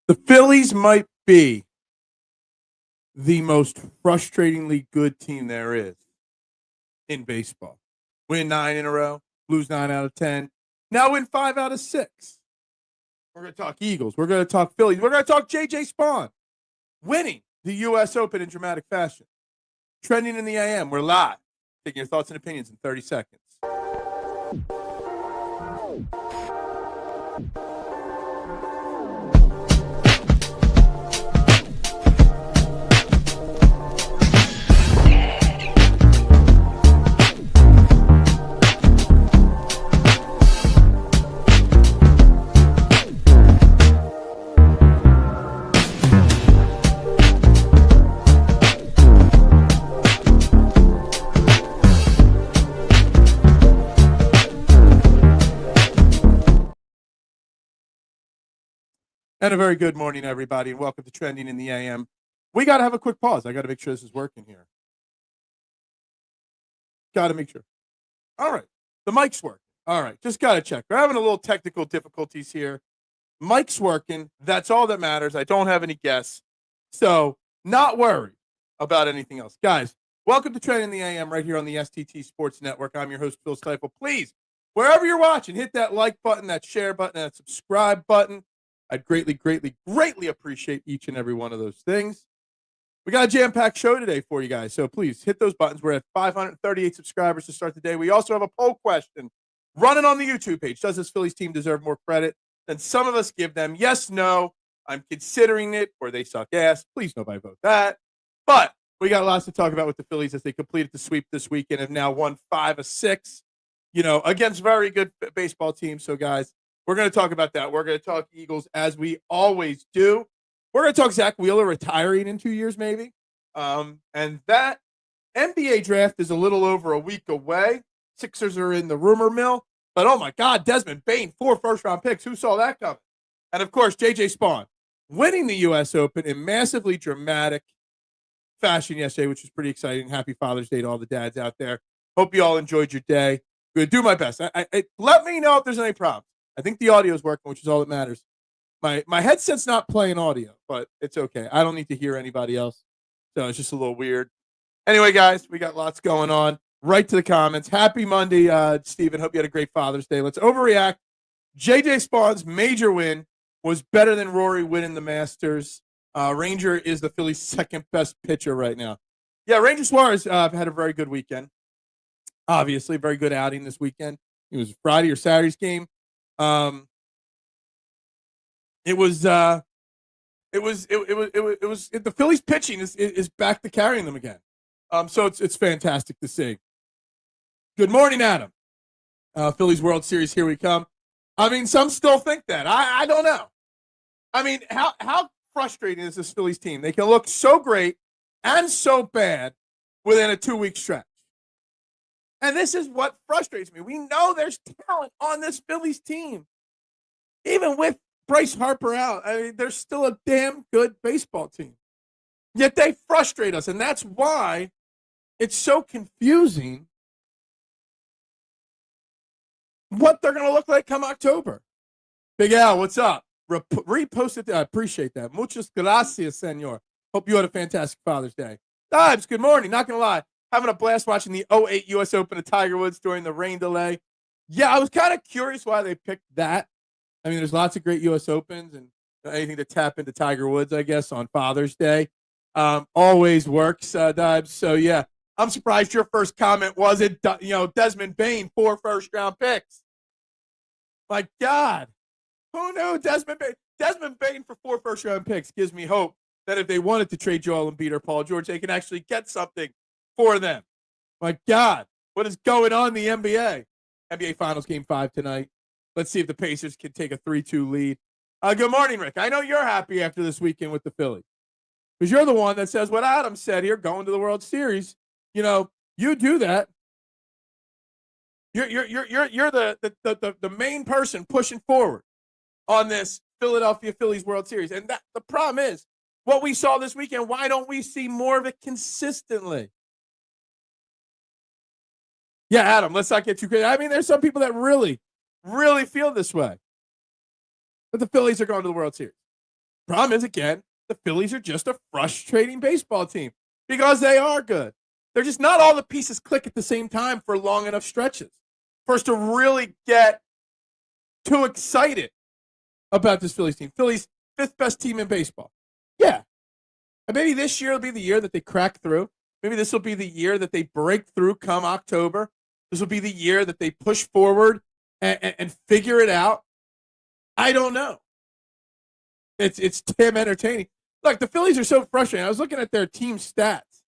The Phillies might be the most frustratingly good team there is in baseball. Win 9 in a row, lose 9 out of 10. Now win 5 out of 6. We're going to talk Eagles. We're going to talk Phillies. We're going to talk J.J. Spawn winning the U.S. Open in dramatic fashion. Trending in the AM. We're live. Taking your thoughts and opinions in 30 seconds. And a very good morning, everybody, and welcome to Trending in the AM. We got to have a quick pause. I got to make sure this is working here. Got to make sure. All right. The mic's working. All right. Just got to check. We're having a little technical difficulties here. Mic's working. That's all that matters. I don't have any guests. So, not worried about anything else. Guys, welcome to Trending in the AM right here on the STT Sports Network. I'm your host, Phil Stiefel. Please, wherever you're watching, hit that like button, that share button, that subscribe button. I'd greatly appreciate each and every one of those things. We got a jam-packed show today for you guys, so please hit those buttons. We're at 538 subscribers to start the day. We also have a poll question running on the YouTube page. Does this Phillies team deserve more credit than some of us give them? Yes, no, I'm considering it, or they suck ass. Please nobody vote that. But we got lots to talk about with the Phillies as they completed the sweep this weekend and have now won 5 of 6, against very good baseball teams. So, guys, we're going to talk about that. We're going to talk Eagles as we always do. We're going to talk Zack Wheeler retiring in 2 years, maybe. And that NBA draft is a little over a week away. Sixers are in the rumor mill. But, oh, my God, Desmond Bane, 4 first-round picks. Who saw that coming? And, of course, J.J. Spawn winning the U.S. Open in massively dramatic fashion yesterday, which was pretty exciting. Happy Father's Day to all the dads out there. Hope you all enjoyed your day. I'm going to do my best. Let me know if there's any problems. I think the audio is working, which is all that matters. My headset's not playing audio, but it's okay. I don't need to hear anybody else, so it's just a little weird. Anyway, guys, we got lots going on. Right to the comments. Happy Monday, Steven. Hope you had a great Father's Day. Let's overreact. J.J. Spawn's major win was better than Rory winning the Masters. Ranger is the Phillies' second-best pitcher right now. Yeah, Ranger Suarez had a very good weekend. Obviously, very good outing this weekend. It was Friday or Saturday's game. The Phillies pitching is back to carrying them again. So it's fantastic to see. Good morning, Adam. Phillies World Series, here we come. I mean, some still think that. I don't know. I mean, how frustrating is this Phillies team? They can look so great and so bad within a 2-week stretch. And this is what frustrates me. We know there's talent on this Phillies team. Even with Bryce Harper out, I mean, they're still a damn good baseball team. Yet they frustrate us, and that's why it's so confusing what they're going to look like come October. Big Al, what's up? Reposted. I appreciate that. Muchas gracias, senor. Hope you had a fantastic Father's Day. Dibs, good morning. Not going to lie. Having a blast watching the 2008 U.S. Open of Tiger Woods during the rain delay. Yeah, I was kind of curious why they picked that. I mean, there's lots of great U.S. Opens and anything to tap into Tiger Woods, I guess, on Father's Day. Always works, Dibs. So, yeah, I'm surprised your first comment wasn't, Desmond Bane, 4 first-round picks. My God. Who knew Desmond Bane? Desmond Bane for 4 first-round picks gives me hope that if they wanted to trade Joel Embiid or Paul George, they can actually get something for them. My God, what is going on in the NBA? NBA Finals Game 5 tonight. Let's see if the Pacers can take a 3-2 lead. Good morning, Rick. I know you're happy after this weekend with the Phillies because you're the one that says what Adam said here, going to the World Series. You do that. You're the main person pushing forward on this Philadelphia Phillies World Series. And that the problem is what we saw this weekend. Why don't we see more of it consistently? Yeah, Adam, let's not get too crazy. I mean, there's some people that really feel this way. But the Phillies are going to the World Series. Problem is, again, the Phillies are just a frustrating baseball team because they are good. They're just not all the pieces click at the same time for long enough stretches for us to really get too excited about this Phillies team. Phillies, fifth best team in baseball. Yeah. And maybe this year will be the year that they crack through. Maybe this will be the year that they break through come October. This will be the year that they push forward and figure it out. I don't know. It's damn entertaining. Look, the Phillies are so frustrating. I was looking at their team stats.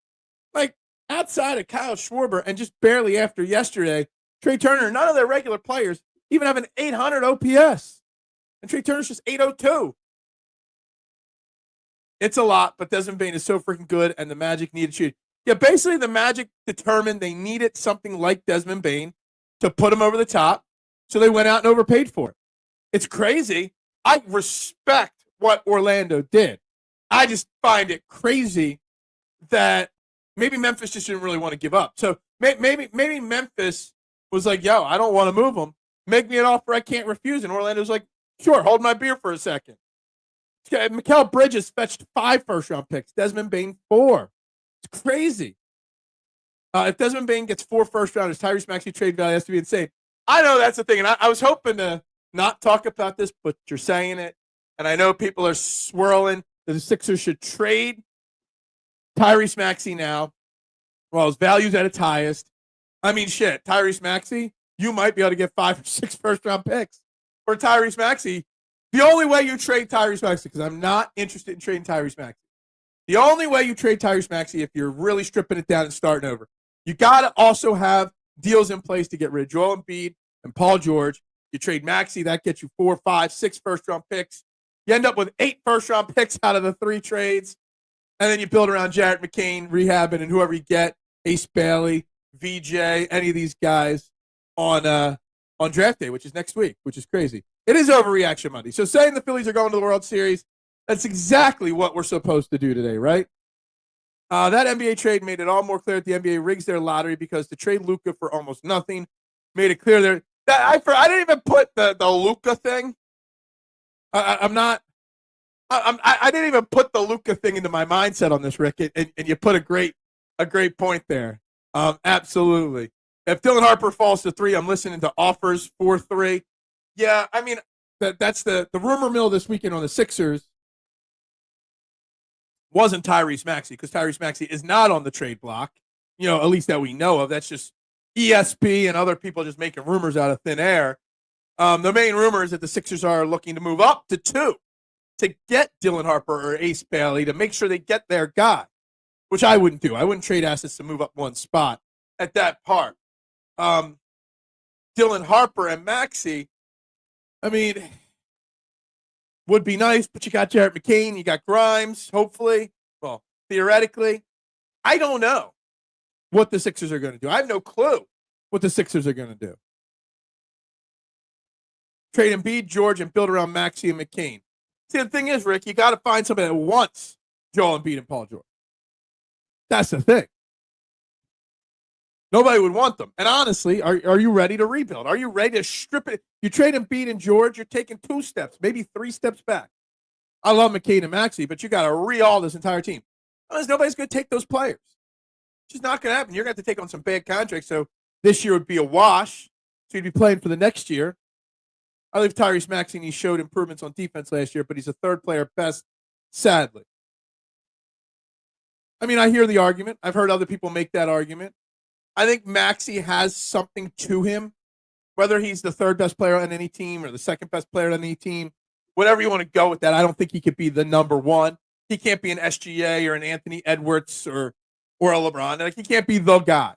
Like, outside of Kyle Schwarber and just barely after yesterday, Trea Turner, none of their regular players even have an 800 OPS. And Trea Turner's just 802. It's a lot, but Desmond Bain is so freaking good, and the Magic needed shoot. Yeah, basically the Magic determined they needed something like Desmond Bain to put him over the top, so they went out and overpaid for it. It's crazy. I respect what Orlando did. I just find it crazy that maybe Memphis just didn't really want to give up. So maybe Memphis was like, yo, I don't want to move him. Make me an offer I can't refuse. And Orlando's like, sure, hold my beer for a second. Mikal Bridges fetched 5 first-round picks. Desmond Bain, 4. It's crazy. If Desmond Bain gets 4 first-rounders, Tyrese Maxey trade value has to be insane. I know that's the thing, and I was hoping to not talk about this, but you're saying it, and I know people are swirling that the Sixers should trade Tyrese Maxey now while his value's at its highest. I mean, shit, Tyrese Maxey, you might be able to get 5 or 6 first-round picks for Tyrese Maxey. The only way you trade Tyrese Maxey, because I'm not interested in trading Tyrese Maxey. The only way you trade Tyrese Maxey if you're really stripping it down and starting over, you got to also have deals in place to get rid of Joel Embiid and Paul George. You trade Maxey, that gets you 4, 5, 6 first-round picks. You end up with 8 first-round picks out of the 3 trades, and then you build around Jarrett McCain, rehabbing, and whoever you get, Ace Bailey, VJ, any of these guys on draft day, which is next week, which is crazy. It is Overreaction Monday. So saying the Phillies are going to the World Series, that's exactly what we're supposed to do today, right? That NBA trade made it all more clear that the NBA rigs their lottery because to trade Luka for almost nothing made it clear there. I didn't even put the Luka thing. I didn't even put the Luka thing into my mindset on this, Rick, and you put a great point there. Absolutely. If Dylan Harper falls to 3, I'm listening to offers for 3. Yeah, I mean, that's the rumor mill this weekend on the Sixers wasn't Tyrese Maxey, because Tyrese Maxey is not on the trade block, at least that we know of. That's just ESP and other people just making rumors out of thin air. The main rumor is that the Sixers are looking to move up to 2 to get Dylan Harper or Ace Bailey to make sure they get their guy, which I wouldn't do. I wouldn't trade assets to move up 1 spot at that part. Dylan Harper and Maxey, I mean, would be nice, but you got Jarrett McCain, you got Grimes, hopefully. Well, theoretically. I don't know what the Sixers are going to do. I have no clue what the Sixers are going to do. Trade Embiid, George, and build around Maxey and McCain. See, the thing is, Rick, you got to find somebody that wants Joel Embiid and Paul George. That's the thing. Nobody would want them. And honestly, are you ready to rebuild? Are you ready to strip it? You trade Embiid and George, you're taking 2 steps, maybe 3 steps back. I love McCain and Maxey, but you got to re-all this entire team. Otherwise, nobody's going to take those players. It's just not going to happen. You're going to have to take on some bad contracts, so this year would be a wash. So you'd be playing for the next year. I leave Tyrese Maxey, and he showed improvements on defense last year, but he's a 3rd player at best, sadly. I mean, I hear the argument. I've heard other people make that argument. I think Maxey has something to him, whether he's the 3rd best player on any team or the 2nd best player on any team, whatever you want to go with that. I don't think he could be the number 1. He can't be an SGA or an Anthony Edwards or a LeBron. Like, he can't be the guy.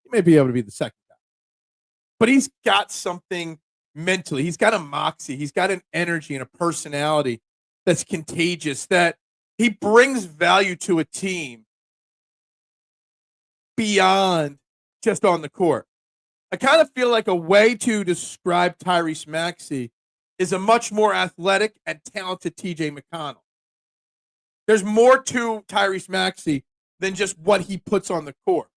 He may be able to be the 2nd guy. But he's got something mentally. He's got a moxie. He's got an energy and a personality that's contagious, that he brings value to a team beyond just on the court. I kind of feel like a way to describe Tyrese Maxey is a much more athletic and talented TJ McConnell. There's more to Tyrese Maxey than just what he puts on the court.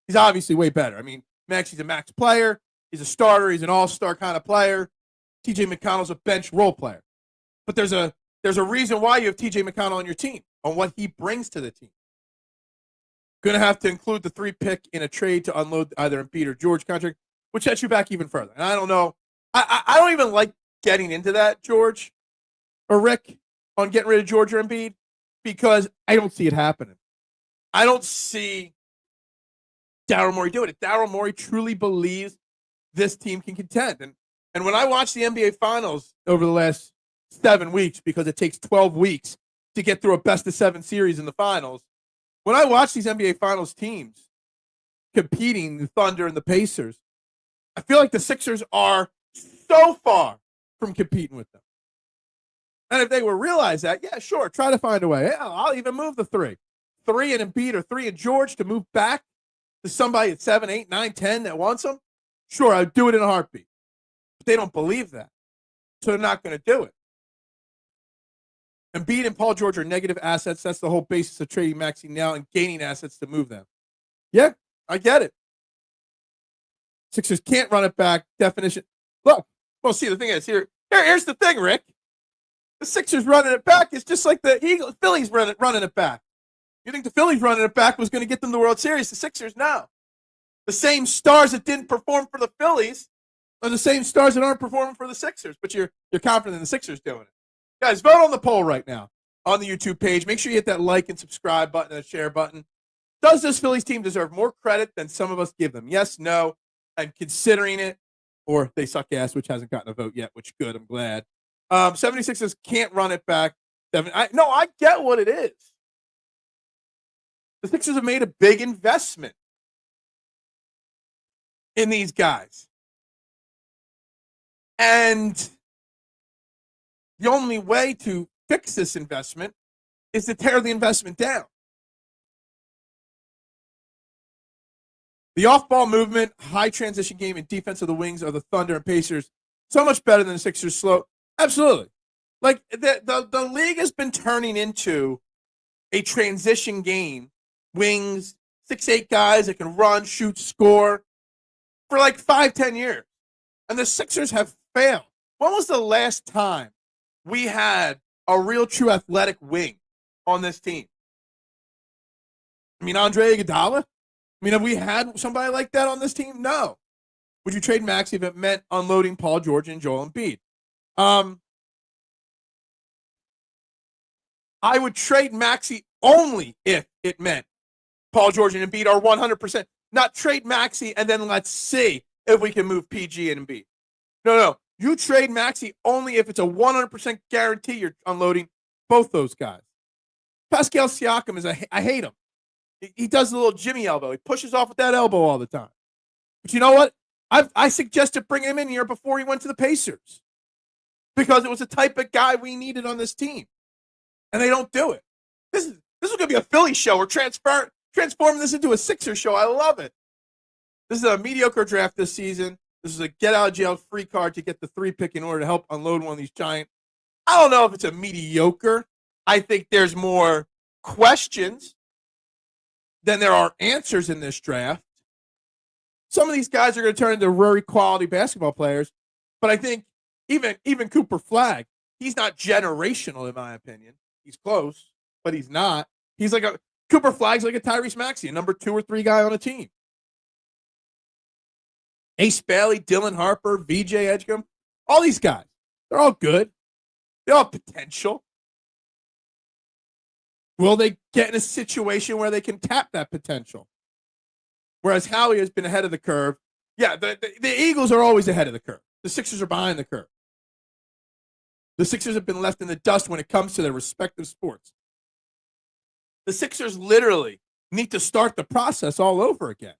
He's obviously way better. I mean, Maxey's a max player. He's a starter. He's an all-star kind of player. TJ McConnell's a bench role player. But there's a There's a reason why you have TJ McConnell on your team, on what he brings to the team. Going to have to include the 3 pick in a trade to unload either Embiid or George contract, which sets you back even further. And I don't know. I don't even like getting into that, George or Rick, on getting rid of George or Embiid, because I don't see it happening. I don't see Daryl Morey doing it. Daryl Morey truly believes this team can contend. And when I watch the NBA Finals over the last 7 weeks, because it takes 12 weeks to get through a best-of-7 series in the finals, when I watch these NBA Finals teams competing, the Thunder and the Pacers, I feel like the Sixers are so far from competing with them. And if they would realize that, yeah, sure, try to find a way. Yeah, I'll even move the 3 and Embiid or 3 and George to move back to somebody at 7, 8, 9, 10 that wants them. Sure, I'd do it in a heartbeat. But they don't believe that. So they're not going to do it. Embiid and Paul George are negative assets. That's the whole basis of trading Maxey now and gaining assets to move them. Yeah, I get it. Sixers can't run it back. Definition. Look, well, see, the thing is, here's the thing, Rick. The Sixers running it back is just like the Phillies running it back. You think the Phillies running it back was going to get them the World Series? The Sixers, no. The same stars that didn't perform for the Phillies are the same stars that aren't performing for the Sixers, but you're confident in the Sixers doing it. Guys, vote on the poll right now on the YouTube page. Make sure you hit that like and subscribe button and the share button. Does this Phillies team deserve more credit than some of us give them? Yes, no, I'm considering it, or they suck ass, which hasn't gotten a vote yet, which good, I'm glad. 76ers can't run it back. I get what it is. The Sixers have made a big investment in these guys. And the only way to fix this investment is to tear the investment down. The off-ball movement, high transition game, and defense of the wings of the Thunder and Pacers so much better than the Sixers slow. Absolutely. Like, the league has been turning into a transition game. Wings, 6'8" guys that can run, shoot, score for like 5-10 years. And the Sixers have failed. When was the last time we had a real true athletic wing on this team? I mean, Andre Iguodala? I mean, have we had somebody like that on this team? No. Would you trade Maxey if it meant unloading Paul George and Joel Embiid? I would trade Maxey only if it meant Paul George and Embiid are 100%. Not trade Maxey and then let's see if we can move PG and Embiid. No. You trade Maxey only if it's a 100% guarantee you're unloading both those guys. Pascal Siakam I hate him. He does the little Jimmy elbow. He pushes off with that elbow all the time. But you know what? I suggested bringing him in here before he went to the Pacers because it was the type of guy we needed on this team. And they don't do it. This is going to be a Philly show. We're transforming this into a Sixers show. I love it. This is a mediocre draft this season. This is a get-out-of-jail-free card to get the 3 pick in order to help unload one of these giant. I don't know if it's a mediocre. I think there's more questions than there are answers in this draft. Some of these guys are going to turn into very quality basketball players, but I think even Cooper Flagg, he's not generational in my opinion. He's close, but he's not. Cooper Flagg's like a Tyrese Maxey, a number 2 or 3 guy on a team. Ace Bailey, Dylan Harper, VJ Edgecombe, all these guys, they're all good. They all have potential. Will they get in a situation where they can tap that potential? Whereas Howie has been ahead of the curve. Yeah, the Eagles are always ahead of the curve. The Sixers are behind the curve. The Sixers have been left in the dust when it comes to their respective sports. The Sixers literally need to start the process all over again.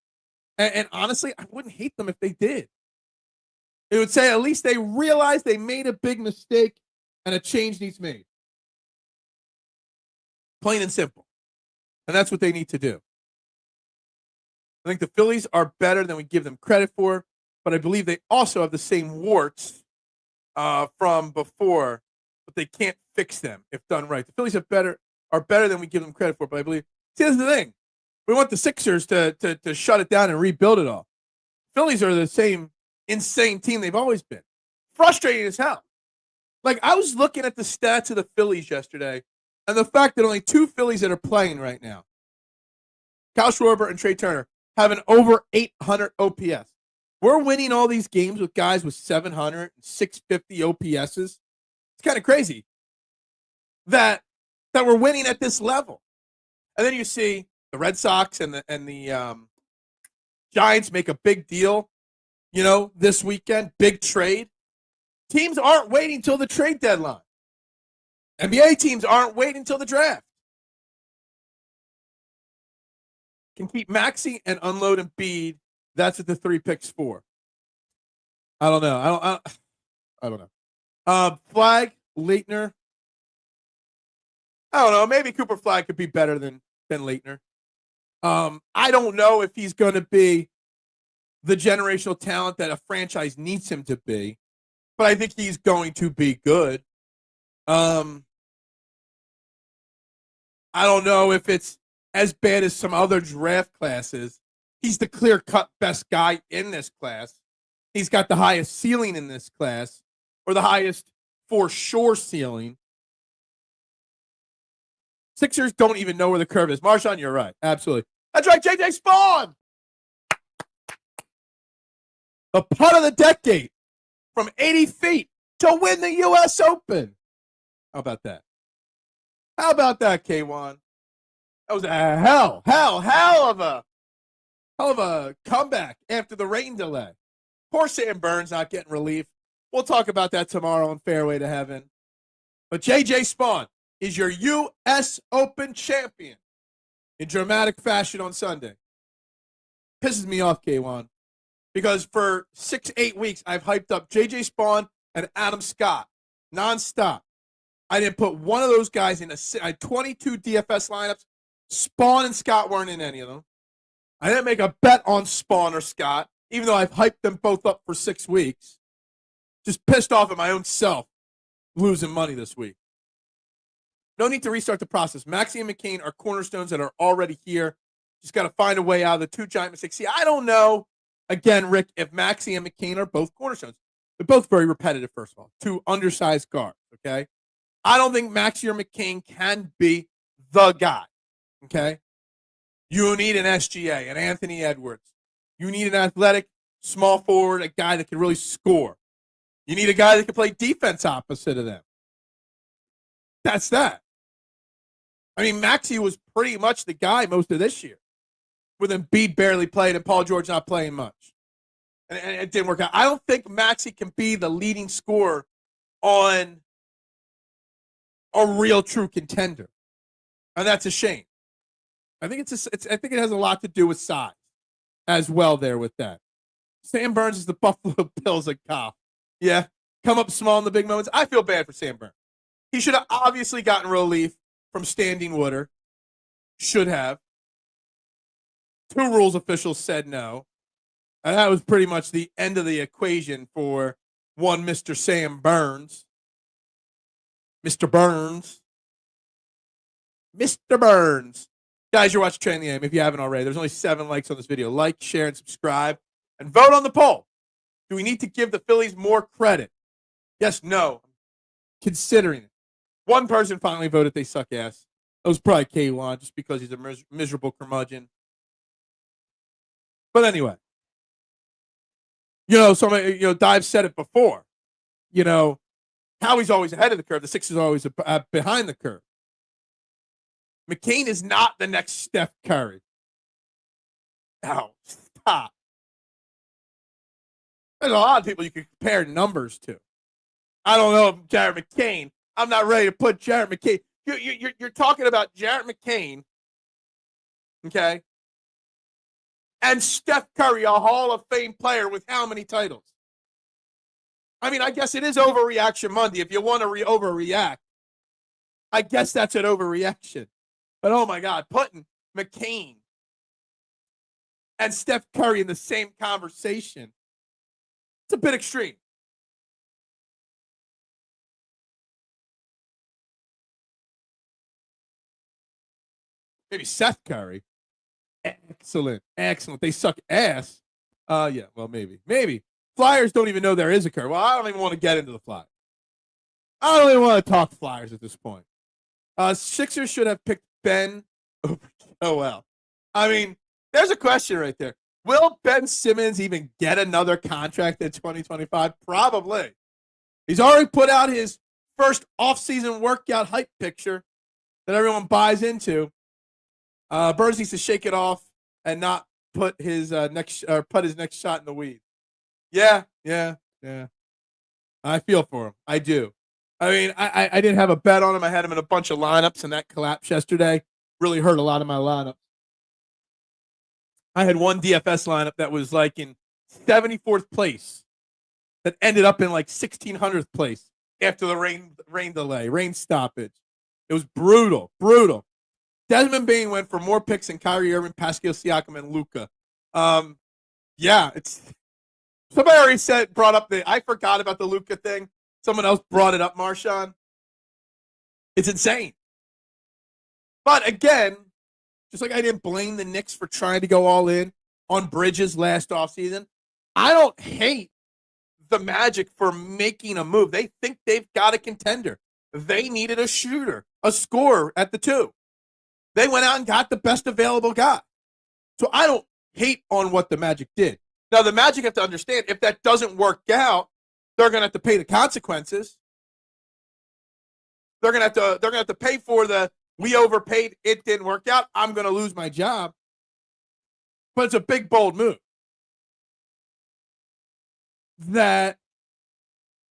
And honestly, I wouldn't hate them if they did. It would say at least they realized they made a big mistake and a change needs made. Plain and simple. And that's what they need to do. I think the Phillies are better than we give them credit for, but I believe they also have the same warts from before, but they can't fix them if done right. The Phillies are better than we give them credit for, but I believe. See, that's the thing. We want the Sixers to shut it down and rebuild it all. Phillies are the same insane team they've always been. Frustrating as hell. Like, I was looking at the stats of the Phillies yesterday, and the fact that only 2 Phillies that are playing right now, Kyle Schwarber and Trea Turner, have an over 800 OPS. We're winning all these games with guys with 700 and 650 OPSs. It's kind of crazy that we're winning at this level. And then you see the Red Sox and the Giants make a big deal, this weekend, big trade. Teams aren't waiting till the trade deadline. NBA teams aren't waiting until the draft. Can keep Maxey and unload Embiid. That's what the 3 picks for. I don't know. I don't know. Flag, Leitner. I don't know. Maybe Cooper Flag could be better than Leitner. I don't know if he's going to be the generational talent that a franchise needs him to be, but I think he's going to be good. I don't know if it's as bad as some other draft classes. He's the clear-cut best guy in this class. He's got the highest ceiling in this class, or the highest for sure ceiling. Sixers don't even know where the curve is. Marshawn, you're right. Absolutely. That's right, J.J. Spawn. The putt of the decade from 80 feet to win the U.S. Open. How about that? How about that, K1? That was a hell of a comeback after the rain delay. Poor Sam Burns not getting relief. We'll talk about that tomorrow on Fairway to Heaven. But J.J. Spawn is your U.S. Open champion in dramatic fashion on Sunday. Pisses me off, K1, because for 6-8 weeks I've hyped up J.J. Spawn and Adam Scott nonstop. I didn't put one of those guys in I had 22 DFS lineups. Spawn and Scott weren't in any of them. I didn't make a bet on Spawn or Scott, even though I've hyped them both up for 6 weeks. Just pissed off at my own self losing money this week. No need to restart the process. Maxey and McCain are cornerstones that are already here. Just got to find a way out of the 2 giant mistakes. See, I don't know, again, Rick, if Maxey and McCain are both cornerstones. They're both very repetitive, first of all. 2 undersized guards, okay? I don't think Maxey or McCain can be the guy, okay? You need an SGA, an Anthony Edwards. You need an athletic, small forward, a guy that can really score. You need a guy that can play defense opposite of them. That's that. I mean, Maxey was pretty much the guy most of this year, with Embiid barely played and Paul George not playing much. And it didn't work out. I don't think Maxey can be the leading scorer on a real true contender. And that's a shame. I think I think it has a lot to do with size as well there with that. Sam Burns is the Buffalo Bills at cop. Yeah, come up small in the big moments. I feel bad for Sam Burns. He should have obviously gotten relief from Standing Water. Should have. 2 rules officials said no. And that was pretty much the end of the equation for one Mr. Sam Burns. Mr. Burns. Mr. Burns. Guys, you're watching Training the Game. If you haven't already, there's only 7 likes on this video. Like, share, and subscribe. And vote on the poll. Do we need to give the Phillies more credit? Yes, no. Considering it. One person finally voted they suck ass. It was probably K1, just because he's a miserable curmudgeon. But anyway. Dive said it before. Howie's always ahead of the curve. The Sixers are always behind the curve. McCain is not the next Steph Curry. Oh, stop. There's a lot of people you can compare numbers to. I don't know if Jared McCain. I'm not ready to put Jared McCain. You're talking about Jared McCain, okay? And Steph Curry, a Hall of Fame player with how many titles? I mean, I guess it is Overreaction Monday. If you want to overreact, I guess that's an overreaction. But, oh, my God, putting McCain and Steph Curry in the same conversation, it's a bit extreme. Maybe Seth Curry. Excellent. They suck ass. Yeah, well, maybe. Flyers don't even know there is a curve. Well, I don't even want to get into the Flyers. I don't even want to talk Flyers at this point. Sixers should have picked Ben over Joel. I mean, there's a question right there. Will Ben Simmons even get another contract in 2025? Probably. He's already put out his first offseason workout hype picture that everyone buys into. Burns needs to shake it off and not put his next shot in the weed. Yeah. I feel for him. I do. I mean, I didn't have a bet on him. I had him in a bunch of lineups, and that collapse yesterday really hurt a lot of my lineups. I had one DFS lineup that was like in 74th place that ended up in like 1600th place after the rain stoppage. It was brutal. Desmond Bain went for more picks than Kyrie Irving, Pascal Siakam, and Luka. It's somebody already brought up I forgot about the Luka thing. Someone else brought it up, Marshawn. It's insane. But again, just like I didn't blame the Knicks for trying to go all in on Bridges last offseason, I don't hate the Magic for making a move. They think they've got a contender. They needed a shooter, a scorer at the 2. They went out and got the best available guy. So I don't hate on what the Magic did. Now, the Magic have to understand, if that doesn't work out, they're going to have to pay the consequences. They're going to have to pay for we overpaid, it didn't work out, I'm going to lose my job. But it's a big, bold move that,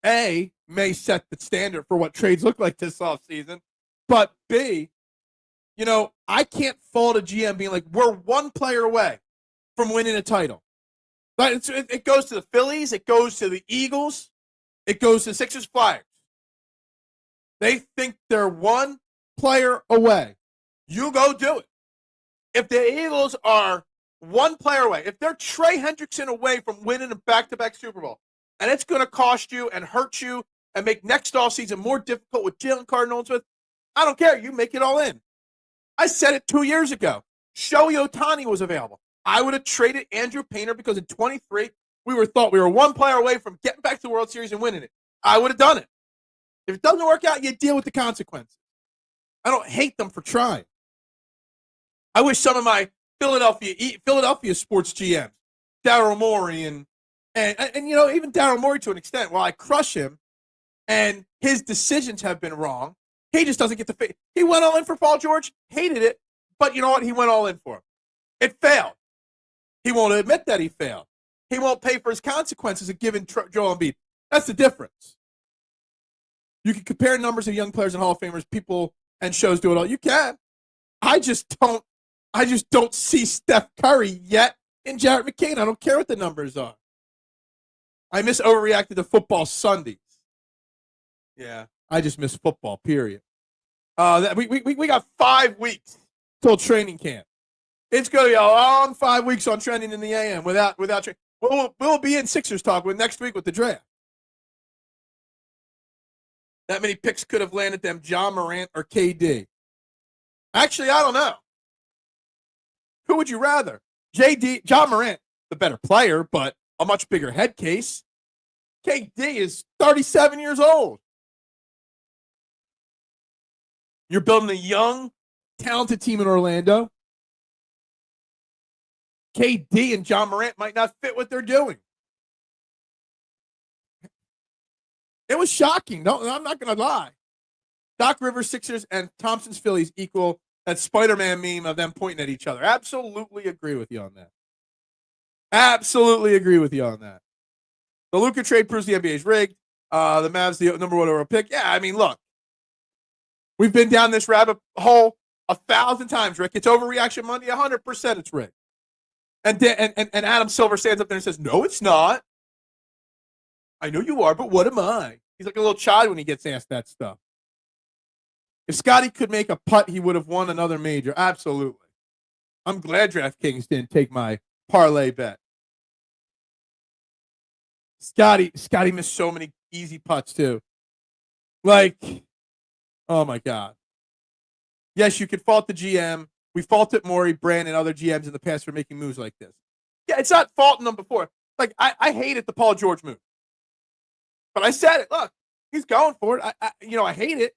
A, may set the standard for what trades look like this offseason, but B, I can't fault a GM being like, we're one player away from winning a title. But it goes to the Phillies, it goes to the Eagles, it goes to Sixers, Flyers. They think they're one player away. You go do it. If the Eagles are one player away, if they're Trey Hendrickson away from winning a back-to-back Super Bowl, and it's going to cost you and hurt you and make next offseason more difficult with Jalen Cardinals with, I don't care. You make it all in. I said it 2 years ago. Shohei Ohtani was available. I would have traded Andrew Painter because in 23, we were one player away from getting back to the World Series and winning it. I would have done it. If it doesn't work out, you deal with the consequences. I don't hate them for trying. I wish some of my Philadelphia sports GMs, Daryl Morey and even Daryl Morey to an extent, while I crush him and his decisions have been wrong, he just doesn't get the face. He went all in for Paul George, hated it, but you know what? He went all in for him. It failed. He won't admit that he failed. He won't pay for his consequences of giving Joel Embiid. That's the difference. You can compare numbers of young players and Hall of Famers, people and shows do it all. You can. I just don't see Steph Curry yet in Jarrett McCain. I don't care what the numbers are. I overreacted to football Sundays. Yeah, I just miss football, period. We got 5 weeks till training camp. It's going to be a long 5 weeks on trending in the AM without training. We'll be in Sixers talk next week with the draft. That many picks could have landed them, John Morant or KD. Actually, I don't know. Who would you rather? John Morant, the better player, but a much bigger head case. KD is 37 years old. You're building a young, talented team in Orlando. KD and John Morant might not fit what they're doing. It was shocking. No, I'm not going to lie. Doc Rivers, Sixers, and Thompson's Phillies equal that Spider-Man meme of them pointing at each other. Absolutely agree with you on that. Absolutely agree with you on that. The Luka trade proves the NBA is rigged. The Mavs, the number 1 overall pick. Yeah, I mean, look. We've been down this rabbit hole 1,000 times, Rick. It's overreaction Monday. 100% it's rigged. And Adam Silver stands up there and says, no, it's not. I know you are, but what am I? He's like a little child when he gets asked that stuff. If Scotty could make a putt, he would have won another major. Absolutely. I'm glad DraftKings didn't take my parlay bet. Scotty missed so many easy putts, too. Like, oh, my God. Yes, you could fault the GM. We faulted Morey, Brand, and other GMs in the past for making moves like this. Yeah, it's not faulting them before. Like, I hated the Paul George move. But I said it. Look, He's going for it. I hate it.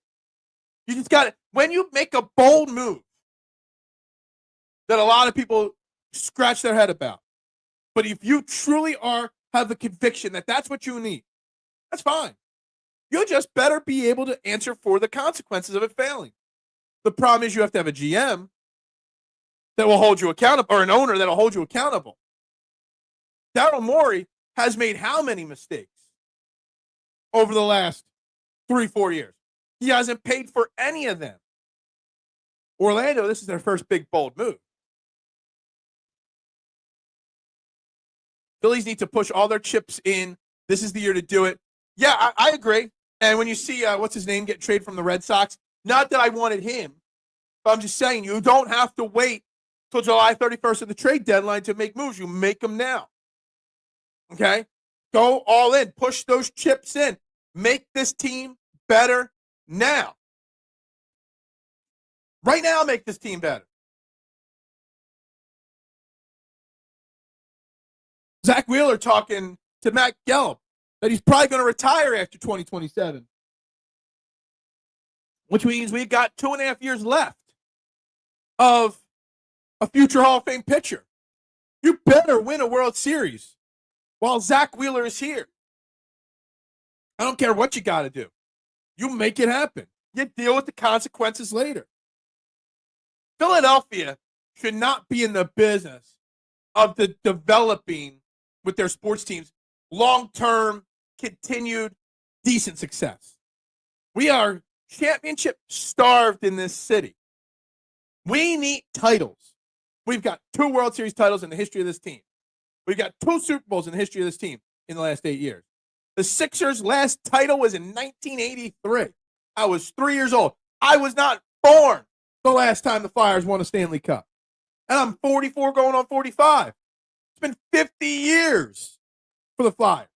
You just got it. When you make a bold move that a lot of people scratch their head about, but if you truly have the conviction that that's what you need, that's fine. You just better be able to answer for the consequences of it failing. The problem is you have to have a GM that will hold you accountable, or an owner that will hold you accountable. Daryl Morey has made how many mistakes over the last 3-4 years? He hasn't paid for any of them. Orlando, this is their first big, bold move. Phillies need to push all their chips in. This is the year to do it. Yeah, I agree. And when you see, what's his name, get traded from the Red Sox, not that I wanted him, but I'm just saying you don't have to wait till July 31st of the trade deadline to make moves. You make them now. Okay? Go all in. Push those chips in. Make this team better now. Right now, make this team better. Zack Wheeler talking to Matt Gelb that he's probably going to retire after 2027, which means we've got 2.5 years left of a future Hall of Fame pitcher. You better win a World Series while Zack Wheeler is here. I don't care what you got to do. You make it happen. You deal with the consequences later. Philadelphia should not be in the business of the developing with their sports teams long-term, continued, decent success. We are championship starved in this city. We need titles. We've got 2 World Series titles in the history of this team. We've got 2 Super Bowls in the history of this team in the last 8 years. The Sixers' last title was in 1983. I was 3 years old. I was not born the last time the Flyers won a Stanley Cup. And I'm 44 going on 45. It's been 50 years for the Flyers.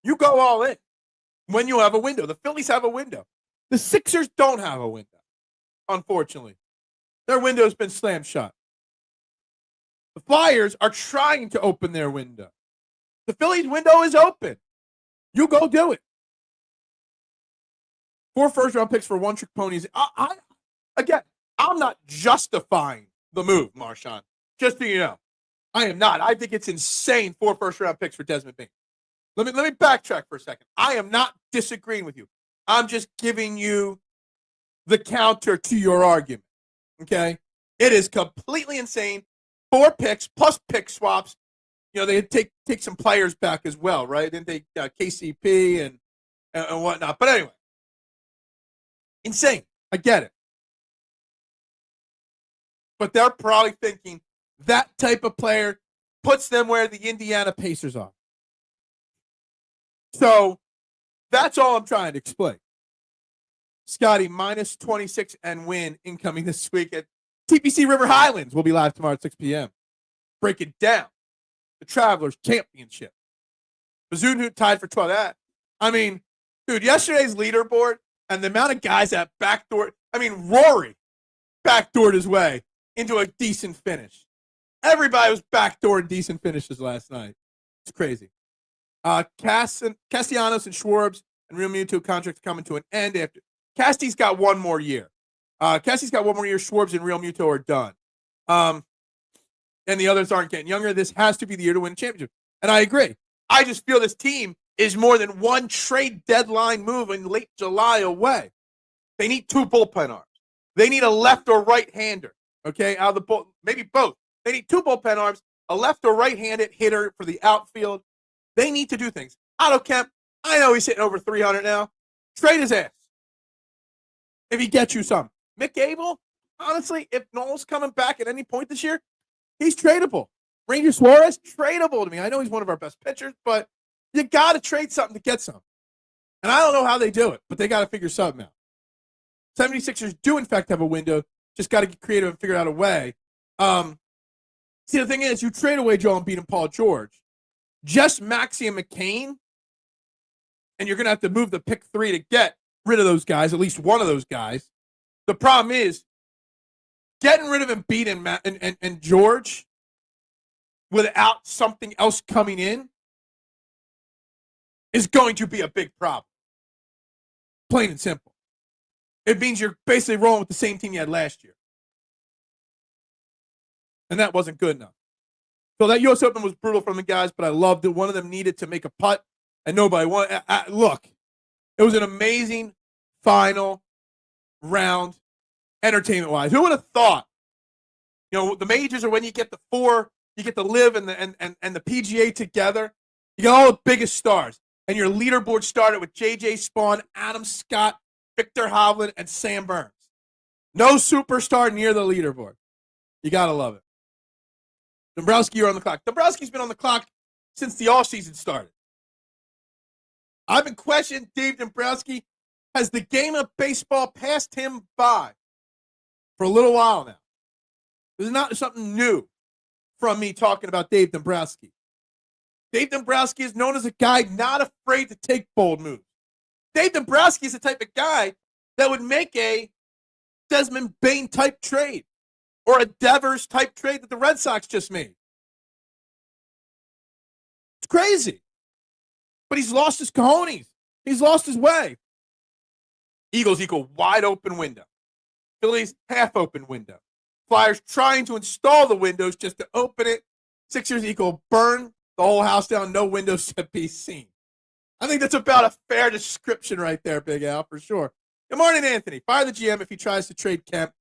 You go all in when you have a window. The Phillies have a window. The Sixers don't have a window, unfortunately. Their window's been slammed shut. The Flyers are trying to open their window. The Phillies' window is open. You go do it. 4 first-round picks for one-trick ponies. Again, I'm not justifying the move, Marshawn. Just so you know. I am not. I think it's insane 4 first-round picks for Desmond Bain. Let me backtrack for a second. I am not disagreeing with you. I'm just giving you the counter to your argument. Okay? It is completely insane. 4 picks plus pick swaps. You know, they take some players back as well, right? Didn't they KCP and whatnot. But anyway. Insane. I get it. But they're probably thinking that type of player puts them where the Indiana Pacers are. So that's all I'm trying to explain. Scotty, minus 26 and win incoming this week at TPC River Highlands. We'll be live tomorrow at 6 p.m. Break it down. The Travelers Championship. Bazoo tied for 12. I mean, dude, yesterday's leaderboard and the amount of guys that backdoored. I mean, Rory backdoored his way into a decent finish. Everybody was backdooring decent finishes last night. It's crazy. Castellanos and Schwarbs and Real Muto contracts coming to an end after. Casty's got one more year. Schwarbs and Real Muto are done. And the others aren't getting younger. This has to be the year to win a championship. And I agree. I just feel this team is more than one trade deadline move in late July away. They need 2 bullpen arms. They need a left or right-hander. Okay, out of the maybe both. They need 2 bullpen arms, a left or right-handed hitter for the outfield. They need to do things. Otto Kemp, I know he's hitting over 300 now. Trade his ass. If he gets you some. Mick Abel, honestly, if Noel's coming back at any point this year, he's tradable. Ranger Suarez, tradable to me. I know he's one of our best pitchers, but you got to trade something to get some. And I don't know how they do it, but they got to figure something out. 76ers do, in fact, have a window. Just got to get creative and figure out a way. See, the thing is, you trade away Joel Embiid and Paul George. Just Maxey and McCain, and you're going to have to move the pick 3 to get rid of those guys, at least one of those guys. The problem is getting rid of Embiid and George without something else coming in is going to be a big problem. Plain and simple. It means you're basically rolling with the same team you had last year. And that wasn't good enough. So that U.S. Open was brutal from the guys, but I loved it. One of them needed to make a putt, and nobody won. Look, it was an amazing final round, entertainment-wise. Who would have thought? You know, the majors are when you get the four, you get the LIV and the PGA together. You got all the biggest stars, and your leaderboard started with J.J. Spawn, Adam Scott, Victor Hovland, and Sam Burns. No superstar near the leaderboard. You got to love it. Dombrowski, you're on the clock. Dombrowski's been on the clock since the offseason started. I've been questioning Dave Dombrowski. Has the game of baseball passed him by for a little while now? This is not something new from me talking about Dave Dombrowski. Dave Dombrowski is known as a guy not afraid to take bold moves. Dave Dombrowski is the type of guy that would make a Desmond Bain type trade or a Devers type trade that the Red Sox just made. It's crazy. But he's lost his cojones. He's lost his way. Eagles equal wide open window. Phillies half open window. Flyers trying to install the windows just to open it. Sixers equal burn the whole house down, no windows to be seen. I think that's about a fair description right there, Big Al, for sure. Good morning, Anthony. Fire the GM if he tries to trade Kemp.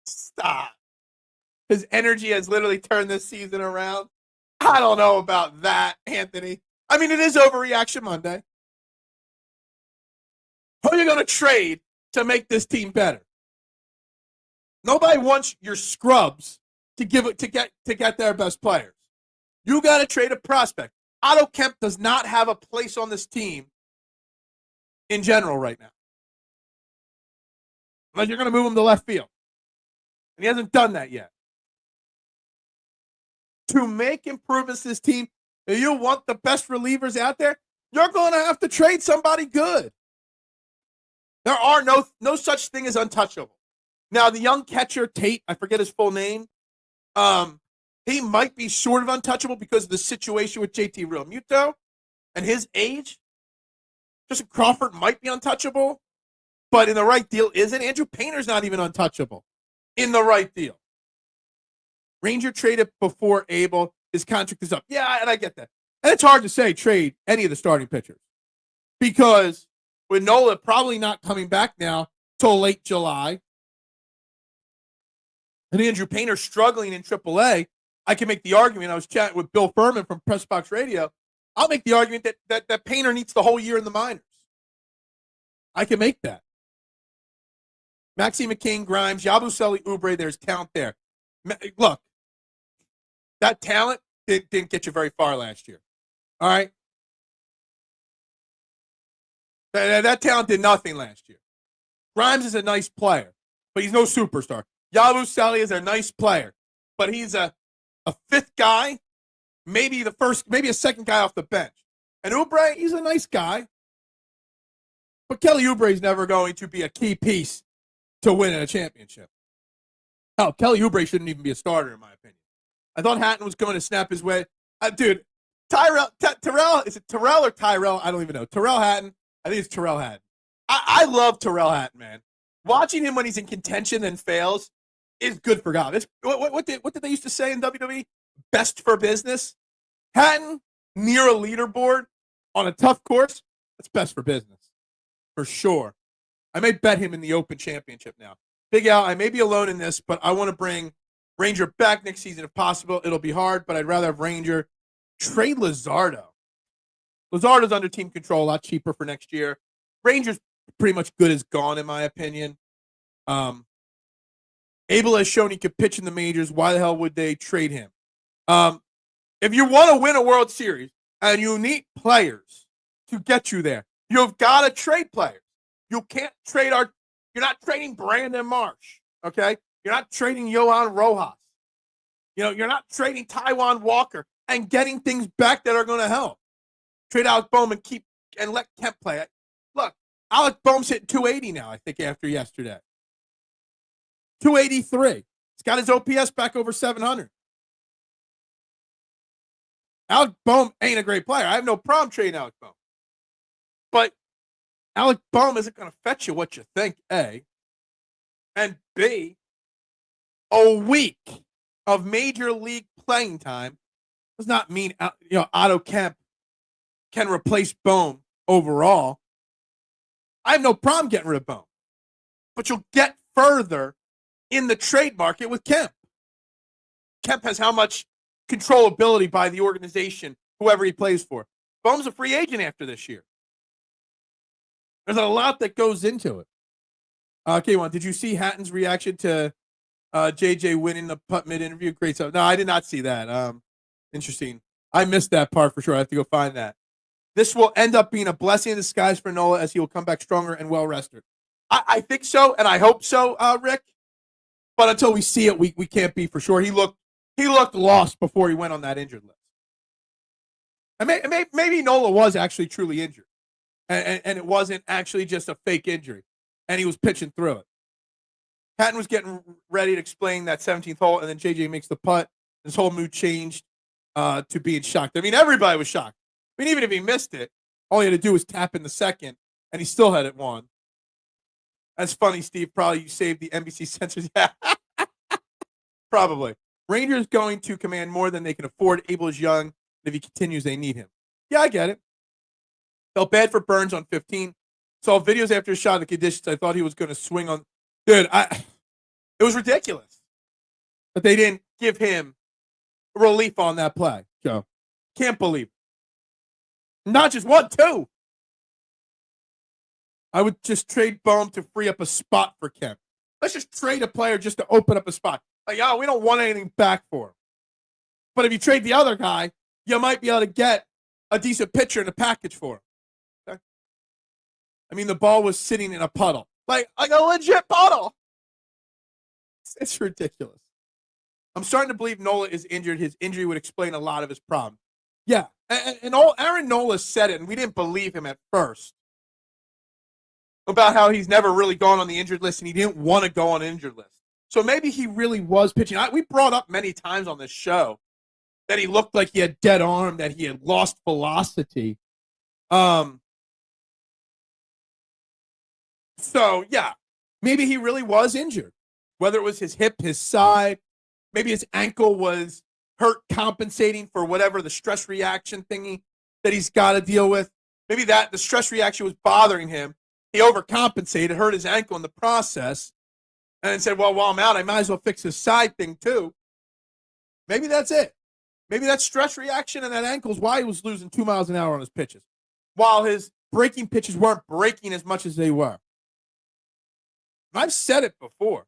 Stop. His energy has literally turned this season around. I don't know about that, Anthony. I mean, it is Overreaction Monday. Who are you going to trade to make this team better? Nobody wants your scrubs to get their best players. You got to trade a prospect. Otto Kemp does not have a place on this team in general right now. Unless you're going to move him to left field. And he hasn't done that yet. To make improvements to this team, if you want the best relievers out there, you're going to have to trade somebody good. There are no such thing as untouchable. Now, the young catcher, Tate, I forget his full name, he might be sort of untouchable because of the situation with JT Realmuto and his age. Justin Crawford might be untouchable, but in the right deal isn't. Andrew Painter's not even untouchable in the right deal. Ranger traded before Abel. His contract is up. Yeah, and I get that. And it's hard to say trade any of the starting pitchers because with Nola probably not coming back now till late July and Andrew Painter struggling in AAA, I can make the argument. I was chatting with Bill Furman from Press Box Radio. I'll make the argument that Painter needs the whole year in the minors. I can make that. Maxie McCain, Grimes, Yabusele, Oubre, there's talent there. Look, that talent didn't get you very far last year. All right? That talent did nothing last year. Grimes is a nice player, but he's no superstar. Yabusele is a nice player, but he's a fifth guy, maybe a second guy off the bench. And Oubre, he's a nice guy. But Kelly Oubre is never going to be a key piece to win a championship. Hell, Kelly Oubre shouldn't even be a starter, in my opinion. I thought Hatton was going to snap his way. Dude, Terrell, is it Terrell or Tyrell? I don't even know. Terrell Hatton. I think it's Terrell Hatton. I love Terrell Hatton, man. Watching him when he's in contention and fails is good for God. What did they used to say in WWE? Best for business. Hatton near a leaderboard on a tough course, that's best for business. For sure. I may bet him in the Open Championship now. Big Al, I may be alone in this, but I want to bring Ranger back next season if possible. It'll be hard, but I'd rather have Ranger. Trade Luzardo. Luzardo's under team control, a lot cheaper for next year. Ranger's pretty much good as gone, in my opinion. Abel has shown he could pitch in the majors. Why the hell would they trade him? If you want to win a World Series and you need players to get you there, you've got to trade players. You can't trade you're not trading Brandon Marsh, okay? You're not trading Johan Rojas. You're not trading Taijuan Walker and getting things back that are going to help. Trade Alec Bohm and let Kemp play. Look, Alec Bohm's hitting 280 now, I think, after yesterday. 283. He's got his OPS back over 700. Alec Bohm ain't a great player. I have no problem trading Alec Bohm. But Alec Bohm isn't going to fetch you what you think, A. And B, a week of major league playing time does not mean Otto Kemp can replace Bohm overall. I have no problem getting rid of Bohm. But you'll get further in the trade market with Kemp. Kemp has how much controllability by the organization, whoever he plays for. Bohm's a free agent after this year. There's a lot that goes into it. Okay, did you see Hatton's reaction to JJ winning the putt mid interview? Great stuff. No, I did not see that. Interesting. I missed that part for sure. I have to go find that. This will end up being a blessing in disguise for Nola as he will come back stronger and well rested. I think so, and I hope so, Rick. But until we see it, we can't be for sure. He looked lost before he went on that injured list. And maybe Nola was actually truly injured, and it wasn't actually just a fake injury, and he was pitching through it. Hatton was getting ready to explain that 17th hole, and then JJ makes the putt. His whole mood changed to being shocked. I mean, everybody was shocked. I mean, even if he missed it, all he had to do was tap in the second, and he still had it won. That's funny, Steve. Probably you saved the NBC censors. Yeah, probably. Rangers going to command more than they can afford. Abel is young. And if he continues, they need him. Yeah, I get it. Felt bad for Burns on 15. Saw videos after his shot of the conditions. I thought he was going to swing on. Dude, it was ridiculous. But they didn't give him relief on that play. So, can't believe it. Not just one, two. I would just trade Bohm to free up a spot for Kemp. Let's just trade a player just to open up a spot. Like, we don't want anything back for him. But if you trade the other guy, you might be able to get a decent pitcher in a package for him. Okay? I mean, the ball was sitting in a puddle. Like a legit puddle. It's ridiculous. I'm starting to believe Nola is injured. His injury would explain a lot of his problems. Yeah. And Aaron Nola said it, and we didn't believe him at first. About how he's never really gone on the injured list, and he didn't want to go on an injured list. So maybe he really was pitching. We brought up many times on this show that he looked like he had dead arm, that he had lost velocity. So, yeah, maybe he really was injured. Whether it was his hip, his side, maybe his ankle was hurt compensating for whatever the stress reaction thingy that he's got to deal with. Maybe the stress reaction was bothering him. He overcompensated, hurt his ankle in the process, and then said, well, while I'm out, I might as well fix his side thing too. Maybe that's it. Maybe that stress reaction and that ankle is why he was losing 2 miles an hour on his pitches, while his breaking pitches weren't breaking as much as they were. I've said it before.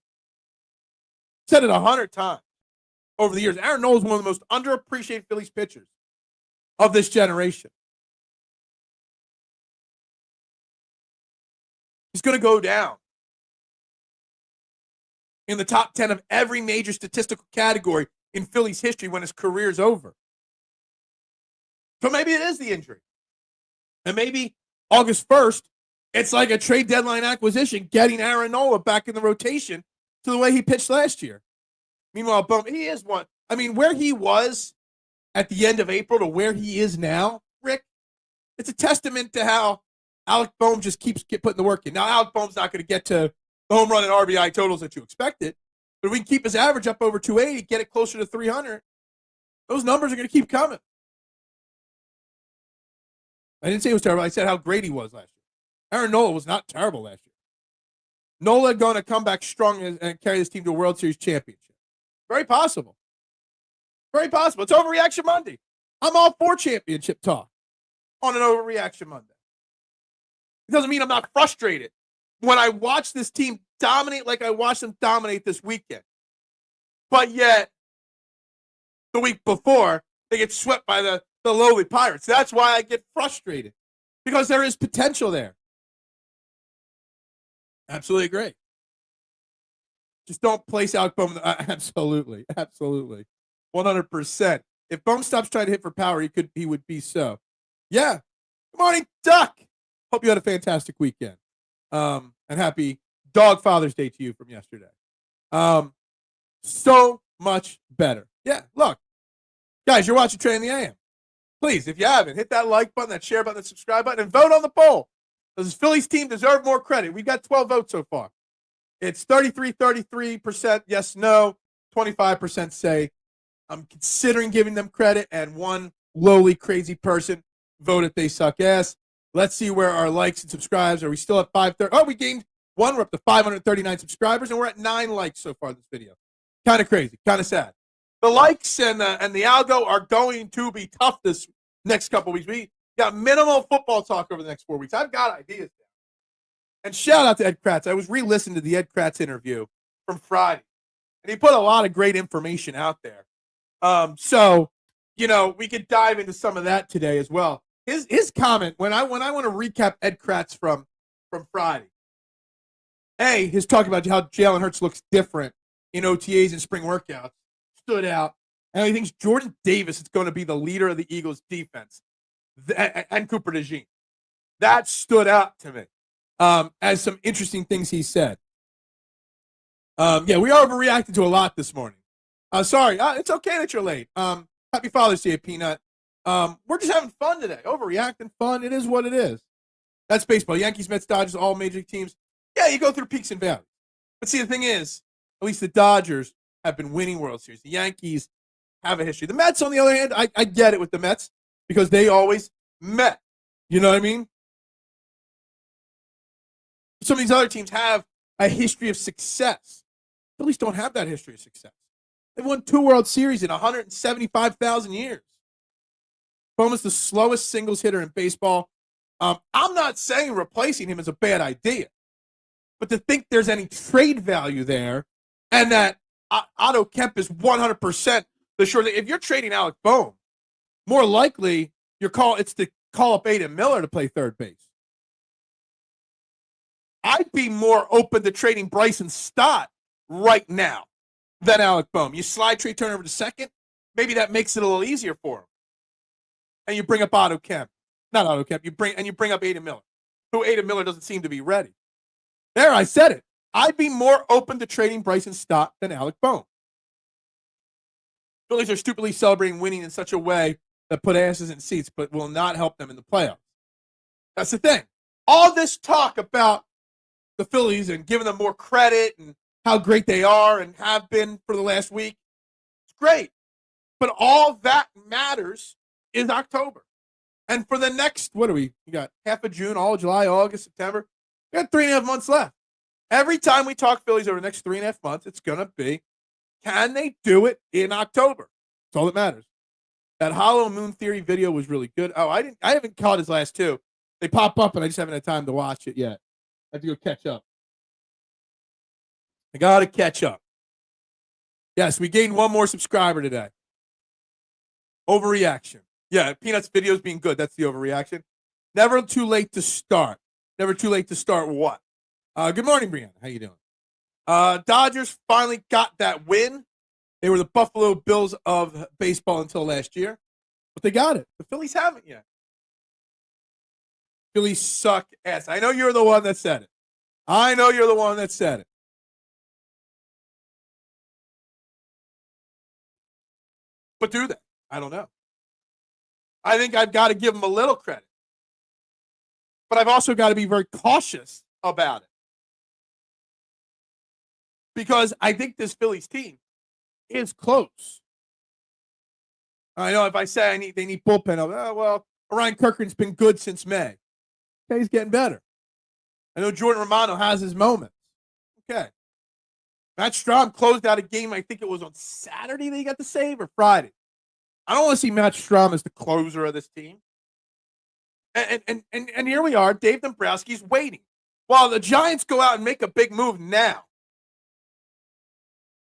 Said it 100 times over the years. Aaron Nola is one of the most underappreciated Phillies pitchers of this generation. He's going to go down in the top 10 of every major statistical category in Phillies history when his career's over. So maybe it is the injury. And maybe August 1st, it's like a trade deadline acquisition, getting Aaron Nola back in the rotation to the way he pitched last year. Meanwhile, Bohm, he is one. I mean, where he was at the end of April to where he is now, Rick, it's a testament to how Alec Bohm just keeps putting the work in. Now, Alec Bohm's not going to get to the home run and RBI totals that you expected, but if we can keep his average up over 280, get it closer to 300, those numbers are going to keep coming. I didn't say it was terrible. I said how great he was last year. Aaron Nola was not terrible last year. Nola going to come back strong and carry this team to a World Series championship. Very possible. Very possible. It's Overreaction Monday. I'm all for championship talk on an Overreaction Monday. It doesn't mean I'm not frustrated when I watch this team dominate like I watched them dominate this weekend. But yet, the week before, they get swept by the lowly Pirates. That's why I get frustrated, because there is potential there. Absolutely agree. Just don't place out Bohm. Absolutely. 100%. If Bohm stops trying to hit for power, he would be so. Yeah. Good morning, Duck. Hope you had a fantastic weekend. And happy Dog Father's Day to you from yesterday. So much better. Yeah, look. Guys, you're watching Trea in the AM. Please, if you haven't, hit that like button, that share button, that subscribe button, and vote on the poll. Does this Phillies team deserve more credit? We've got 12 votes so far. It's 33% yes, no, 25% say I'm considering giving them credit, and one lowly, crazy person voted they suck ass. Let's see where our likes and subscribes are. We still at 530. Oh, we gained one. We're up to 539 subscribers, and we're at 9 likes so far this video. Kind of crazy, kind of sad. The likes and the algo are going to be tough this next couple weeks. We got minimal football talk over the next 4 weeks. I've got ideas. And shout out to Ed Kracz. I was re-listening to the Ed Kracz interview from Friday, and he put a lot of great information out there. So, we could dive into some of that today as well. His comment when I want to recap Ed Kracz from Friday. His talk about how Jalen Hurts looks different in OTAs and spring workouts stood out, and he thinks Jordan Davis is going to be the leader of the Eagles' defense, and Cooper DeJean. That stood out to me as some interesting things he said. We are overreacting to a lot this morning. Sorry, it's okay that you're late. Happy Father's Day, Peanut. We're just having fun today. Overreacting, fun. It is what it is. That's baseball. Yankees, Mets, Dodgers, all major league teams. Yeah, you go through peaks and valleys. But see, the thing is, at least the Dodgers have been winning World Series. The Yankees have a history. The Mets, on the other hand, I get it with the Mets because they always met. You know what I mean? Some of these other teams have a history of success. Phillies don't have that history of success. They've won 2 World Series in 175,000 years. Almost the slowest singles hitter in baseball. I'm not saying replacing him is a bad idea, but to think there's any trade value there and that Otto Kemp is 100% the sure that if you're trading Alec Bohm, more likely it's to call up Aiden Miller to play third base. I'd be more open to trading Bryson Stott right now than Alec Bohm. You slide Trea Turner over to second, maybe that makes it a little easier for him. And you bring up Otto Kemp. Not Otto Kemp. You bring up Aiden Miller, who Aiden Miller doesn't seem to be ready. There, I said it. I'd be more open to trading Bryson Stott than Alec Bohm. Phillies are stupidly celebrating winning in such a way that put asses in seats, but will not help them in the playoffs. That's the thing. All this talk about the Phillies and giving them more credit and how great they are and have been for the last week, it's great. But all that matters is October. And for the next, you got half of June, all of July, August, September. We got 3.5 months left. Every time we talk Phillies over the next 3.5 months, it's going to be, can they do it in October? That's all that matters. That Hollow Moon Theory video was really good. Oh, I haven't caught his last 2. They pop up, and I just haven't had time to watch it yet. I have to go catch up. I got to catch up. Yes, we gained 1 more subscriber today. Overreaction. Yeah, Peanut's videos being good. That's the overreaction. Never too late to start. Never too late to start what? Good morning, Brianna. How you doing? Dodgers finally got that win. They were the Buffalo Bills of baseball until last year. But they got it. The Phillies haven't yet. Phillies suck ass. I know you're the one that said it. But do they? I don't know. I think I've got to give them a little credit. But I've also got to be very cautious about it. Because I think this Phillies team is close. I know if I say they need bullpen, Ryan Kirkland's been good since May. Okay, he's getting better. I know Jordan Romano has his moments. Okay. Matt Strahm closed out a game, I think it was on Saturday that he got the save, or Friday. I don't want to see Matt Strahm as the closer of this team. And here we are, Dave Dombrowski's waiting. While the Giants go out and make a big move now.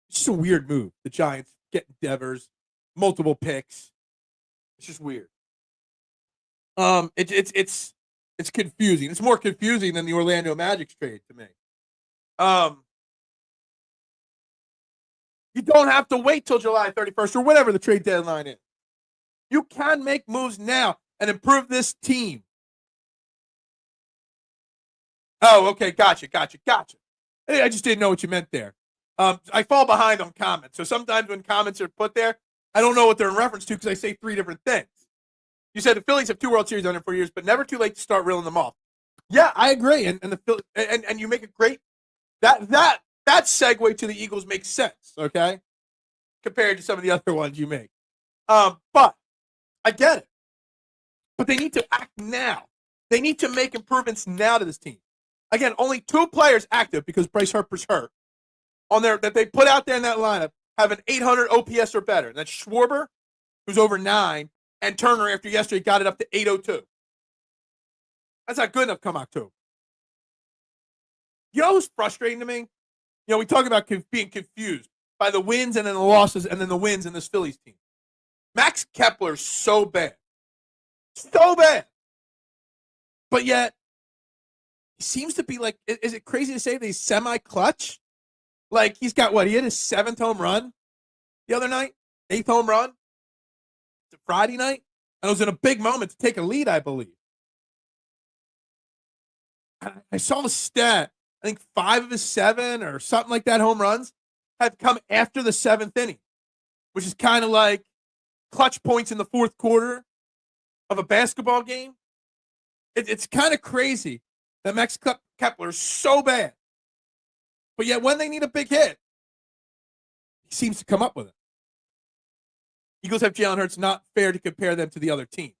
It's just a weird move. The Giants getting Devers, multiple picks. It's just weird. It's confusing. It's more confusing than the Orlando Magic's trade to me. You don't have to wait till July 31st or whatever the trade deadline is. You can make moves now and improve this team. Oh, okay. Gotcha. Hey, I just didn't know what you meant there. I fall behind on comments. So sometimes when comments are put there, I don't know what they're in reference to because I say 3 different things. You said the Phillies have 2 World Series under 4 years, but never too late to start reeling them off. Yeah, I agree. And the Phillies, and you make a great that segue to the Eagles makes sense, okay? Compared to some of the other ones you make. But I get it. But they need to act now. They need to make improvements now to this team. Again, only 2 players active because Bryce Harper's hurt on there that they put out there in that lineup have an 800 OPS or better. And that's Schwarber, who's over 9, and Turner after yesterday got it up to 802. That's not good enough come October. You know what's frustrating to me? You know, we talk about being confused by the wins and then the losses and then the wins in this Phillies team. Max Kepler's so bad. So bad. But yet, he seems to be like, is it crazy to say that he's semi-clutch? Like, he's got what? He hit his 7th home run the other night? 8th home run? It's a Friday night? And it was in a big moment to take a lead, I believe. I saw a stat. I think 5 of his 7 or something like that home runs have come after the 7th inning, which is kind of like clutch points in the 4th quarter of a basketball game. It's kind of crazy that Max Kepler is so bad. But yet when they need a big hit, he seems to come up with it. Eagles have Jalen Hurts. Not fair to compare them to the other team.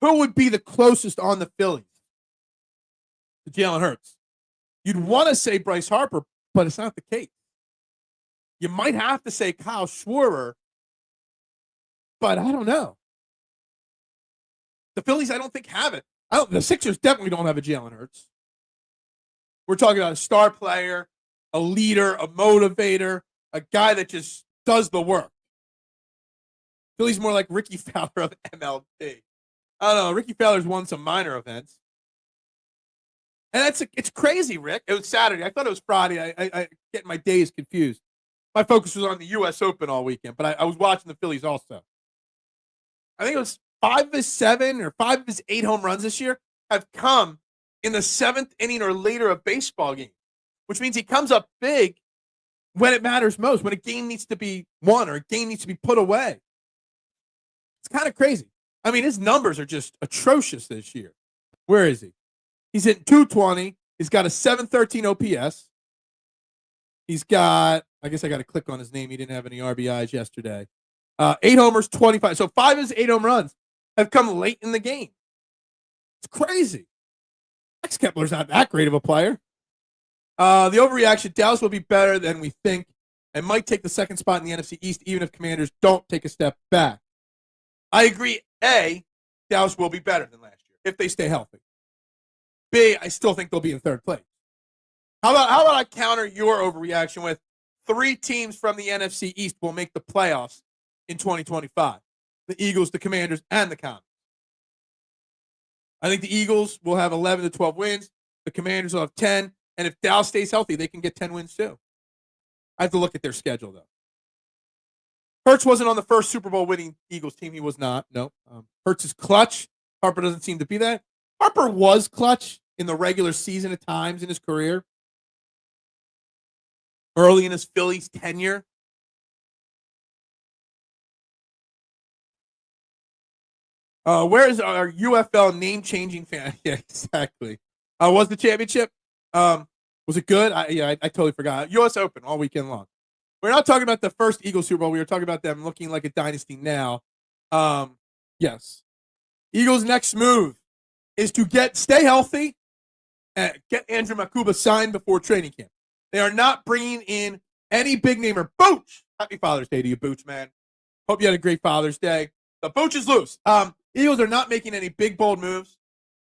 Who would be the closest on the Phillies to Jalen Hurts? You'd want to say Bryce Harper, but it's not the case. You might have to say Kyle Schwarber, but I don't know. The Phillies, I don't think, have it. The Sixers definitely don't have a Jalen Hurts. We're talking about a star player, a leader, a motivator, a guy that just does the work. Philly's more like Ricky Fowler of MLB. I don't know. Ricky Fowler's won some minor events. And it's crazy, Rick. It was Saturday. I thought it was Friday. I get my days confused. My focus was on the U.S. Open all weekend, but I was watching the Phillies also. I think it was 5 of his 7 or 5 of his 8 home runs this year have come in the 7th inning or later of baseball game, which means he comes up big when it matters most, when a game needs to be won or a game needs to be put away. It's kind of crazy. I mean, his numbers are just atrocious this year. Where is he? He's hitting 220. He's got a 713 OPS. He's got, I guess I got to click on his name. He didn't have any RBIs yesterday. 8 homers, 25. So 5 of his 8 home runs have come late in the game. It's crazy. Max Kepler's not that great of a player. The overreaction, Dallas will be better than we think and might take the 2nd spot in the NFC East even if Commanders don't take a step back. I agree. A, Dallas will be better than last year if they stay healthy. B, I still think they'll be in 3rd place. How about I counter your overreaction with 3 teams from the NFC East will make the playoffs in 2025. The Eagles, the Commanders, and the Comets. I think the Eagles will have 11 to 12 wins. The Commanders will have 10. And if Dallas stays healthy, they can get 10 wins too. I have to look at their schedule, though. Hurts wasn't on the first Super Bowl winning Eagles team. He was not. No. Hurts is clutch. Harper doesn't seem to be that. Harper was clutch in the regular season at times in his career. Early in his Phillies tenure. Where is our UFL name-changing fan? Yeah, exactly. Was the championship? Was it good? I totally forgot. U.S. Open all weekend long. We're not talking about the first Eagles Super Bowl. We were talking about them looking like a dynasty now. Yes. Eagles' next move is to stay healthy and get Andrew Makuba signed before training camp. They are not bringing in any big namer. Booch! Happy Father's Day to you, Booch, man. Hope you had a great Father's Day. The Booch is loose. Eagles are not making any big, bold moves.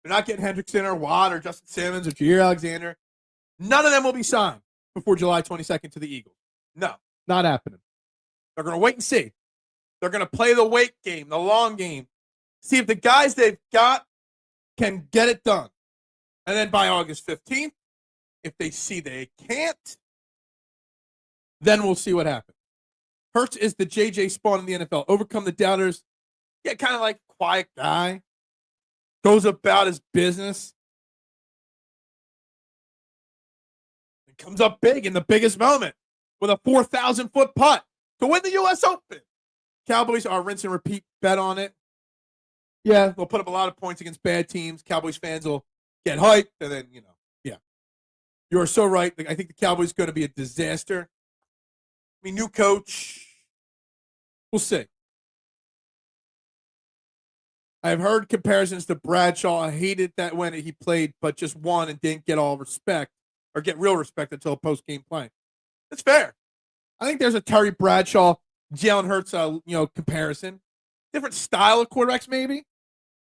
They're not getting Hendrickson or Watt or Justin Simmons or Jair Alexander. None of them will be signed before July 22nd to the Eagles. No, not happening. They're going to wait and see. They're going to play the wait game, the long game. See if the guys they've got can get it done. And then by August 15th, if they see they can't, then we'll see what happens. Hurts is the J.J. Spawn in the NFL. Overcome the doubters. Yeah, kind of like quiet guy. Goes about his business. And comes up big in the biggest moment with a 4,000-foot putt to win the U.S. Open. Cowboys are rinse and repeat bet on it. Yeah, they'll put up a lot of points against bad teams. Cowboys fans will get hyped, and then, yeah. You are so right. I think the Cowboys are going to be a disaster. I mean, new coach. We'll see. I've heard comparisons to Bradshaw. I hated that when he played, but just won and didn't get all respect or get real respect until post-game play. That's fair. I think there's a Terry Bradshaw, Jalen Hurts, comparison. Different style of quarterbacks, maybe.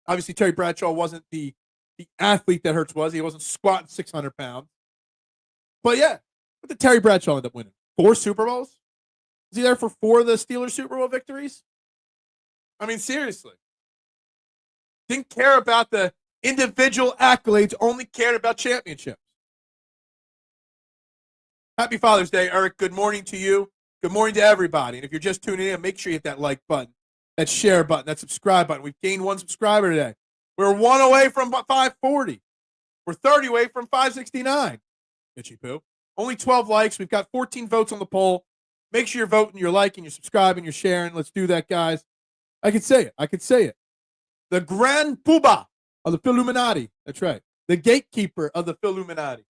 Obviously, Terry Bradshaw wasn't the athlete that Hurts was. He wasn't squatting 600 pounds. But yeah, what did Terry Bradshaw end up winning? 4 Super Bowls? Is he there for 4 of the Steelers Super Bowl victories? I mean, seriously. Didn't care about the individual accolades, only cared about championships. Happy Father's Day, Eric. Good morning to you. Good morning to everybody. And if you're just tuning in, make sure you hit that like button, that share button, that subscribe button. We've gained 1 subscriber today. We're 1 away from 540. We're 30 away from 569. Itchy poo. Only 12 likes. We've got 14 votes on the poll. Make sure you're voting, you're liking, you're subscribing, you're sharing. Let's do that, guys. I could say it. The Grand Poobah of the Philluminati. That's right. The gatekeeper of the Philluminati.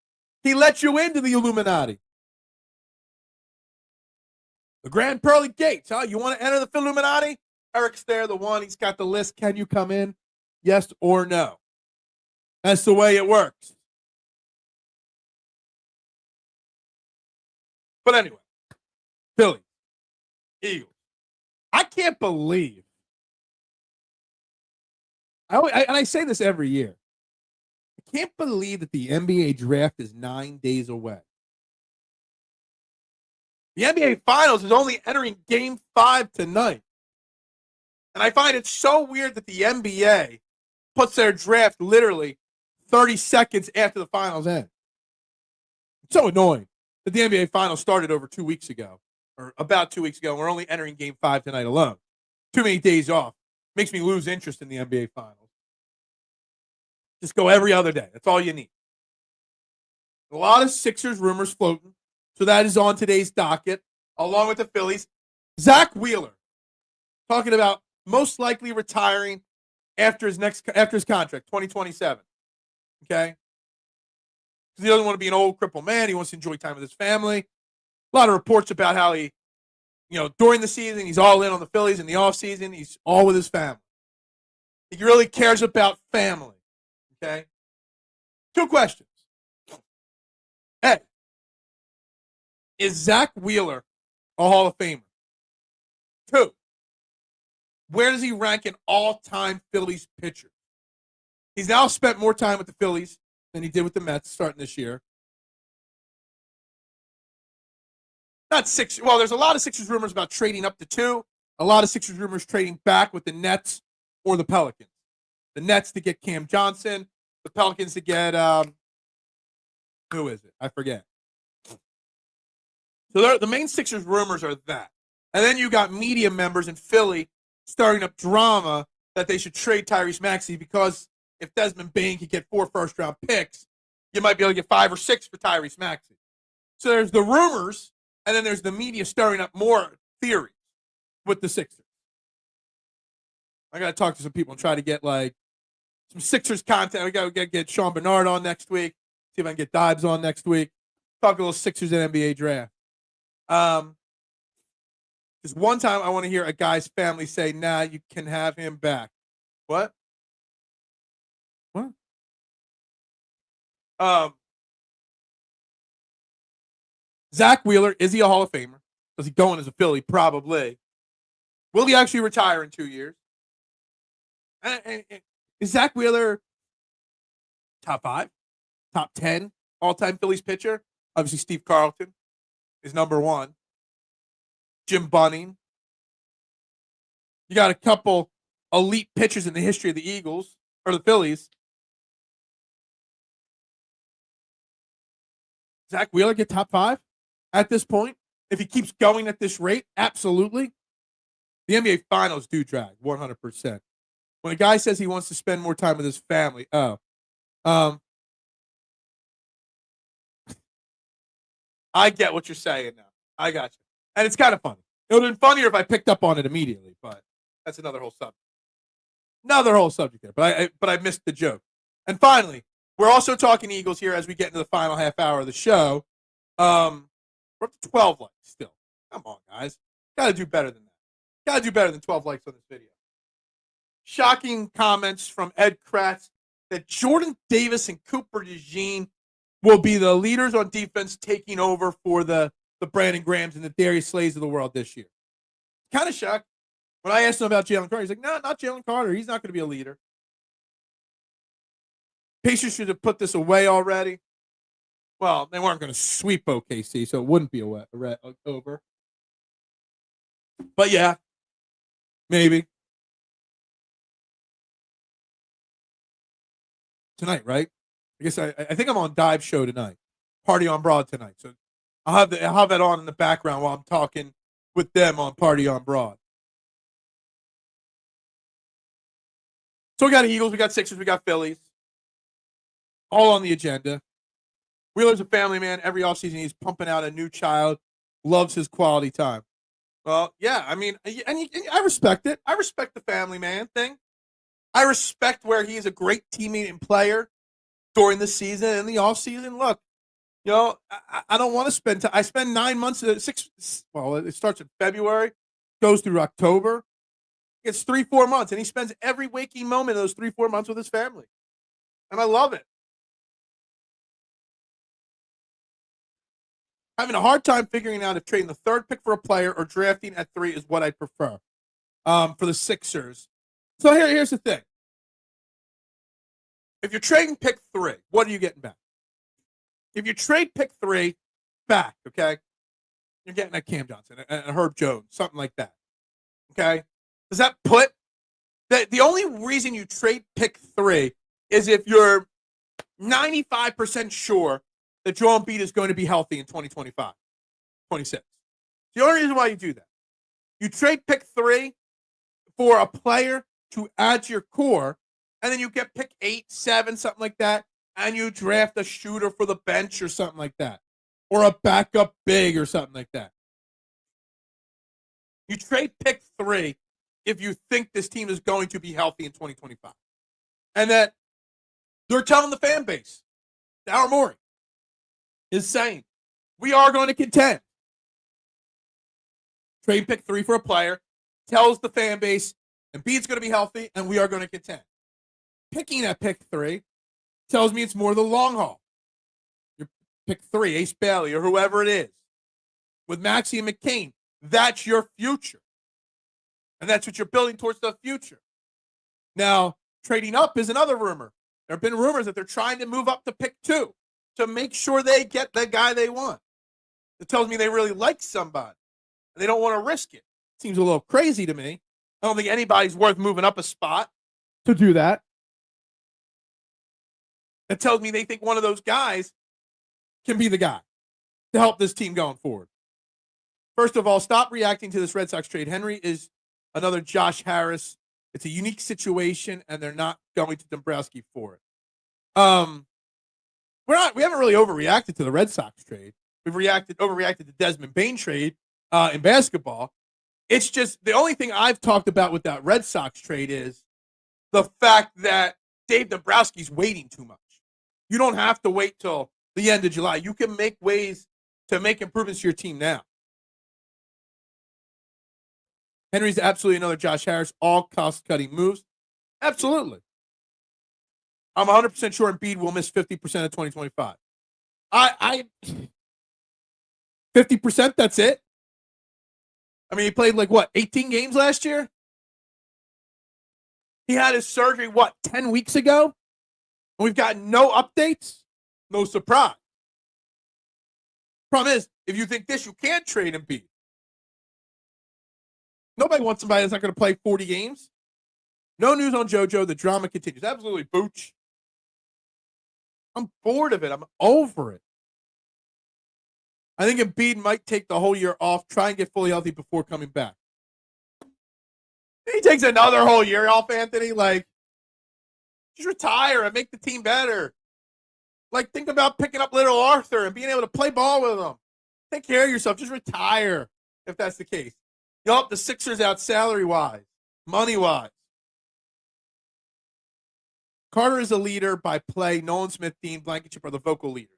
He lets you into the Illuminati. The Grand Pearly Gates, huh? You want to enter the Philluminati? Eric's there, the one. He's got the list. Can you come in? Yes or no? That's the way it works. But anyway, Phillies, Eagles. I can't believe. I say this every year. I can't believe that the NBA draft is 9 days away. The NBA Finals is only entering Game 5 tonight. And I find it so weird that the NBA puts their draft literally 30 seconds after the finals end. It's so annoying that the NBA Finals started over 2 weeks ago, or about 2 weeks ago, and we're only entering Game 5 tonight alone. Too many days off. Makes me lose interest in the NBA Finals. Just go every other day. That's all you need. A lot of Sixers rumors floating. So that is on today's docket, along with the Phillies. Zack Wheeler, talking about most likely retiring after his contract, 2027. Okay? Because he doesn't want to be an old crippled man. He wants to enjoy time with his family. A lot of reports about how he, during the season, he's all in on the Phillies. In the offseason, he's all with his family. He really cares about family. Okay? 2 questions. Ed, is Zack Wheeler a Hall of Famer? 2, where does he rank in all-time Phillies pitcher? He's now spent more time with the Phillies than he did with the Mets starting this year. Not 6. Well, there's a lot of Sixers rumors about trading up to 2. A lot of Sixers rumors trading back with the Nets or the Pelicans. The Nets to get Cam Johnson. The Pelicans to get, who is it? I forget. So the main Sixers rumors are that. And then you got media members in Philly starting up drama that they should trade Tyrese Maxey because if Desmond Bain could get 4 first-round picks, you might be able to get 5 or 6 for Tyrese Maxey. So there's the rumors, and then there's the media stirring up more theories with the Sixers. I got to talk to some people and try to get, some Sixers content. We got to get Sean Bernard on next week, see if I can get Dibes on next week. Talk a little Sixers and NBA draft. Just one time I want to hear a guy's family say, nah, you can have him back. What? Zack Wheeler, is he a Hall of Famer? Does he go in as a Philly? Probably. Will he actually retire in 2 years? Is Zack Wheeler top 5, top 10 all-time Phillies pitcher? Obviously, Steve Carlton is number 1. Jim Bunning. You got a couple elite pitchers in the history of the Eagles, or the Phillies. Zack Wheeler get top 5 at this point? If he keeps going at this rate, absolutely. The NBA Finals do drag, 100%. When a guy says he wants to spend more time with his family, I get what you're saying now. I got you. And it's kind of funny. It would have been funnier if I picked up on it immediately, but that's another whole subject. Another whole subject there, but I missed the joke. And finally, we're also talking Eagles here as we get into the final half hour of the show. We're up to 12 likes still. Come on, guys. Got to do better than that. Got to do better than 12 likes on this video. Shocking comments from Ed Kracz that Jordan Davis and Cooper DeJean will be the leaders on defense taking over for the Brandon Grahams and the Darius Slays of the world this year. Kind of shocked. When I asked him about Jalen Carter, he's like, no, not Jalen Carter. He's not going to be a leader. Pacers should have put this away already. Well, they weren't going to sweep OKC, so it wouldn't be over. But yeah, maybe. Tonight, right? I guess I think I'm on Dive Show tonight. Party on Broad tonight. So I'll have that on in the background while I'm talking with them on Party on Broad. So we got Eagles, we got Sixers, we got Phillies. All on the agenda. Wheeler's a family man. Every offseason he's pumping out a new child. Loves his quality time. Well, yeah, I mean, and I respect it. I respect the family man thing. I respect where he's a great teammate and player during the season and the offseason. Look, I don't want to spend time. I spend 9 months, it starts in February, goes through October. It's 3-4 months, and he spends every waking moment of those 3-4 months with his family. And I love it. Having a hard time figuring out if trading the third pick for a player or drafting at 3 is what I prefer for the Sixers. So here's the thing. If you're trading pick 3, what are you getting back? If you trade pick 3 back, okay, you're getting a Cam Johnson, a Herb Jones, something like that. Okay? Does that put the only reason you trade pick 3 is if you're 95% sure that Joel Embiid is going to be healthy in 2025, 26. The only reason why you do that. You trade pick 3 for a player to add to your core, and then you get pick 8, 7, something like that, and you draft a shooter for the bench or something like that, or a backup big or something like that. You trade pick 3 if you think this team is going to be healthy in 2025. And that they're telling the fan base, Daryl Morey is saying, we are going to contend. Trade pick 3 for a player, tells the fan base, Embiid's going to be healthy, and we are going to contend. Picking at pick 3 tells me it's more the long haul. Your pick 3, Ace Bailey or whoever it is, with Maxey and McCain, that's your future. And that's what you're building towards the future. Now, trading up is another rumor. There have been rumors that they're trying to move up to pick 2 to make sure they get the guy they want. It tells me they really like somebody. And they don't want to risk it. Seems a little crazy to me. I don't think anybody's worth moving up a spot to do that. It tells me they think one of those guys can be the guy to help this team going forward. First of all, stop reacting to this Red Sox trade. Henry is another Josh Harris. It's a unique situation, and they're not going to Dombrowski for it. We haven't really overreacted to the Red Sox trade. We've overreacted to Desmond Bain trade in basketball. It's just the only thing I've talked about with that Red Sox trade is the fact that Dave Dombrowski's waiting too much. You don't have to wait till the end of July. You can make ways to make improvements to your team now. Henry's absolutely another Josh Harris, all cost-cutting moves. Absolutely. I'm 100% sure Embiid will miss 50% of 2025. 50%, that's it? I mean, he played 18 games last year? He had his surgery, 10 weeks ago? And we've got no updates? No surprise. Problem is, if you think this, you can't trade Embiid. Nobody wants somebody that's not going to play 40 games. No news on JoJo. The drama continues. Absolutely, Booch. I'm bored of it. I'm over it. I think Embiid might take the whole year off, try and get fully healthy before coming back. He takes another whole year off, Anthony. Just retire and make the team better. Think about picking up little Arthur and being able to play ball with him. Take care of yourself. Just retire if that's the case. You'll help the Sixers out salary-wise, money-wise. Carter is a leader by play. Nolan Smith, Dean Blankenship are the vocal leaders.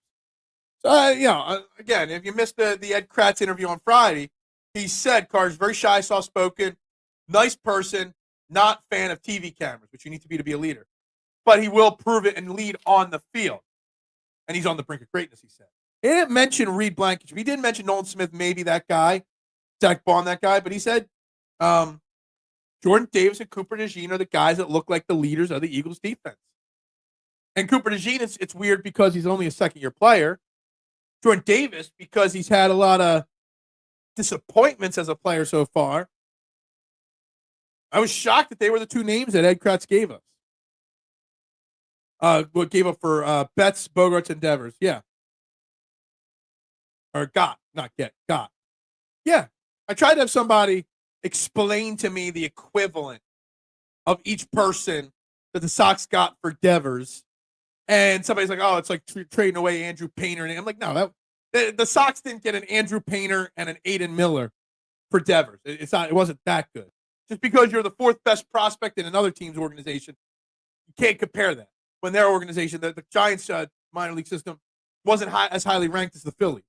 So, again, if you missed the Ed Kracz interview on Friday, he said Carter's very shy, soft-spoken, nice person, not fan of TV cameras, which you need to be a leader. But he will prove it and lead on the field. And he's on the brink of greatness, he said. He didn't mention Reed Blankenship. He did mention Nolan Smith, maybe that guy, Zack Baun, that guy. But he said Jordan Davis and Cooper DeJean are the guys that look like the leaders of the Eagles' defense. And Cooper DeJean, it's weird because he's only a second-year player. Jordan Davis, because he's had a lot of disappointments as a player so far. I was shocked that they were the two names that Ed Kracz gave us. What gave up for Betts, Bogarts, and Devers. Yeah. Or got. Yeah. I tried to have somebody explain to me the equivalent of each person that the Sox got for Devers. And somebody's like, oh, it's like trading away Andrew Painter. And I'm like, no, the Sox didn't get an Andrew Painter and an Aiden Miller for Devers. It wasn't that good. Just because you're the fourth best prospect in another team's organization, you can't compare that. When their organization, the Giants minor league system, wasn't as highly ranked as the Phillies.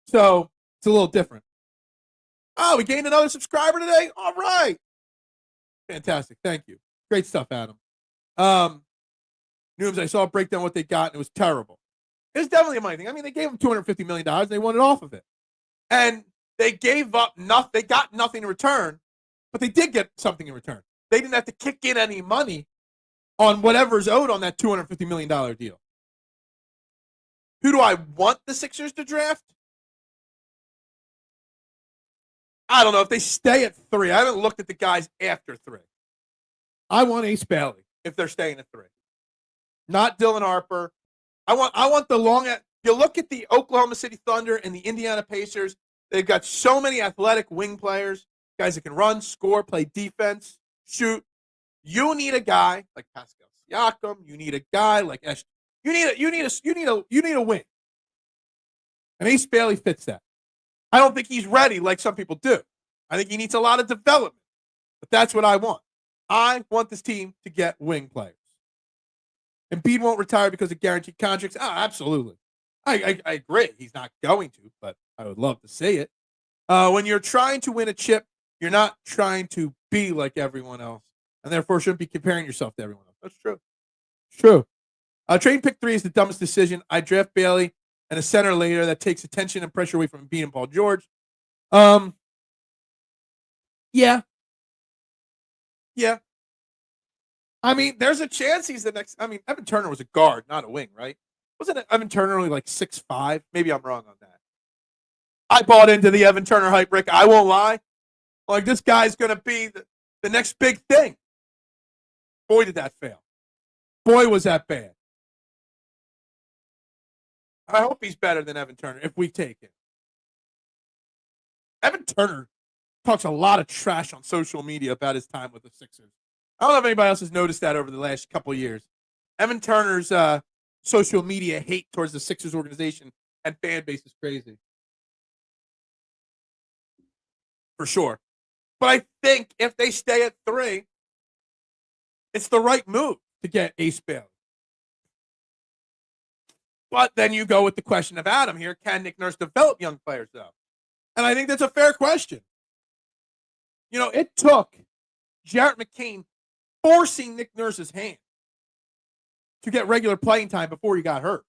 So it's a little different. Oh, we gained another subscriber today? All right. Fantastic. Thank you. Great stuff, Adam. Nooms, I saw a breakdown what they got, and it was terrible. It was definitely a money thing. I mean, they gave them $250 million, and they wanted off of it. And they gave up nothing. They got nothing in return, but they did get something in return. They didn't have to kick in any money on whatever's owed on that $250 million deal. Who do I want the Sixers to draft? I don't know. If they stay at 3, I haven't looked at the guys after 3. I want Ace Bailey if they're staying at 3. Not Dylan Harper. I want the long. You look at the Oklahoma City Thunder and the Indiana Pacers. They've got so many athletic wing players, guys that can run, score, play defense, shoot. You need a guy like Pascal Siakam. You need a guy like Esh. You need a wing. And Ace Bailey fits that. I don't think he's ready like some people do. I think he needs a lot of development. But that's what I want. I want this team to get wing players. Embiid won't retire because of guaranteed contracts. Oh, absolutely. I agree. He's not going to, but I would love to see it. When you're trying to win a chip, you're not trying to be like everyone else, and therefore shouldn't be comparing yourself to everyone else. That's true. It's true. Trading pick 3 is the dumbest decision. I draft Bailey and a center later that takes attention and pressure away from Embiid and Paul George. Yeah. I mean, there's a chance he's the next. I mean, Evan Turner was a guard, not a wing, right? Wasn't Evan Turner only like 6'5"? Maybe I'm wrong on that. I bought into the Evan Turner hype, Rick. I won't lie. Like, this guy's going to be the next big thing. Boy, did that fail. Boy, was that bad. I hope he's better than Evan Turner if we take him. Evan Turner talks a lot of trash on social media about his time with the Sixers. I don't know if anybody else has noticed that over the last couple of years. Evan Turner's social media hate towards the Sixers organization and fan base is crazy. For sure. But I think if they stay at 3, it's the right move to get Ace Bailey. But then you go with the question of Adam here. Can Nick Nurse develop young players, though? And I think that's a fair question. You know, it took Jarrett McCain forcing Nick Nurse's hand to get regular playing time before he got hurt.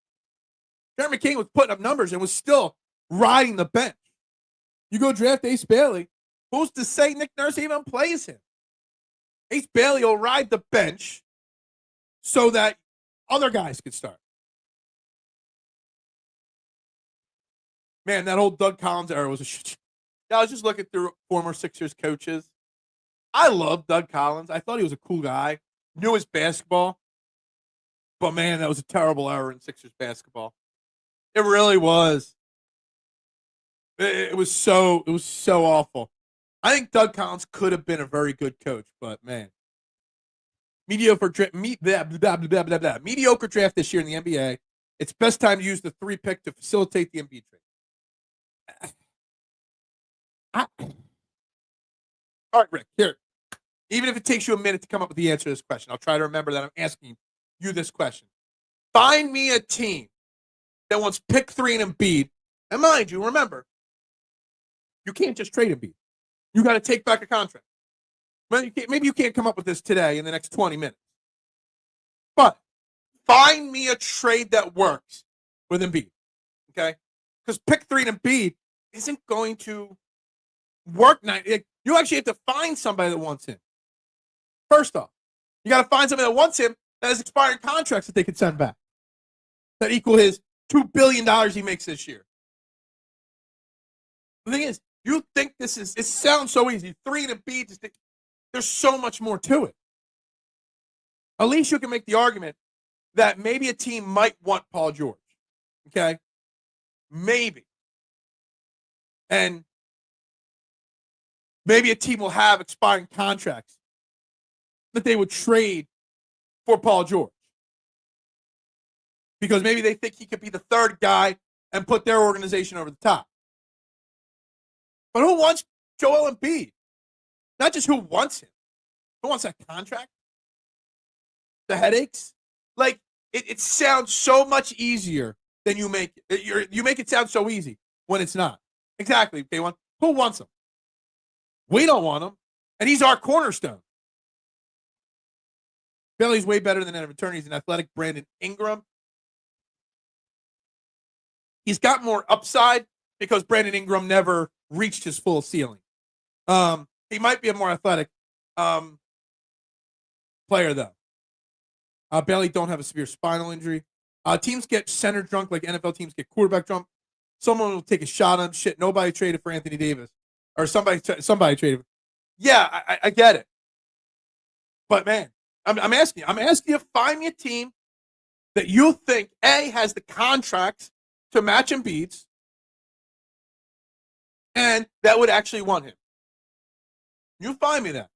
Jarrett McCain was putting up numbers and was still riding the bench. You go draft Ace Bailey. Who's to say Nick Nurse even plays him? Ace Bailey will ride the bench so that other guys could start. Man, that old Doug Collins era was a shit. I was just looking through former Sixers coaches. I love Doug Collins. I thought he was a cool guy. Knew his basketball. But, man, that was a terrible era in Sixers basketball. It really was. It was so awful. I think Doug Collins could have been a very good coach, but, man. Mediocre draft this year in the NBA. It's best time to use the 3 pick to facilitate the Embiid trade. All right, Rick, here. Even if it takes you a minute to come up with the answer to this question, I'll try to remember that I'm asking you this question. Find me a team that wants pick 3 and Embiid. And mind you, remember, you can't just trade Embiid. You got to take back a contract. Maybe you can't come up with this today in the next 20 minutes. But find me a trade that works with Embiid. Okay? Because pick 3 and Embiid isn't going to work. You actually have to find somebody that wants him. First off, you got to find somebody that wants him that has expiring contracts that they could send back that equal his $2 billion he makes this year. The thing is, you think it sounds so easy. 3 and Embiid, there's so much more to it. At least you can make the argument that maybe a team might want Paul George. Okay? Maybe. And maybe a team will have expiring contracts that they would trade for Paul George. Because maybe they think he could be the third guy and put their organization over the top. But who wants Joel Embiid? Not just who wants him. Who wants that contract? The headaches? Like, it sounds so much easier than you make it. You make it sound so easy when it's not. Exactly. Who wants him? We don't want him. And he's our cornerstone. Philly's way better than an attorney. He's an athletic Brandon Ingram. He's got more upside because Brandon Ingram never reached his full ceiling. He might be a more athletic player, though. Bailey don't have a severe spinal injury. Teams get center drunk like NFL teams get quarterback drunk. Someone will take a shot on shit. Nobody traded for Anthony Davis. Or somebody traded. Yeah, I get it. But, man, I'm asking you to find me a team that you think, A, has the contracts to match Embiid's, and that would actually want him. You find me that.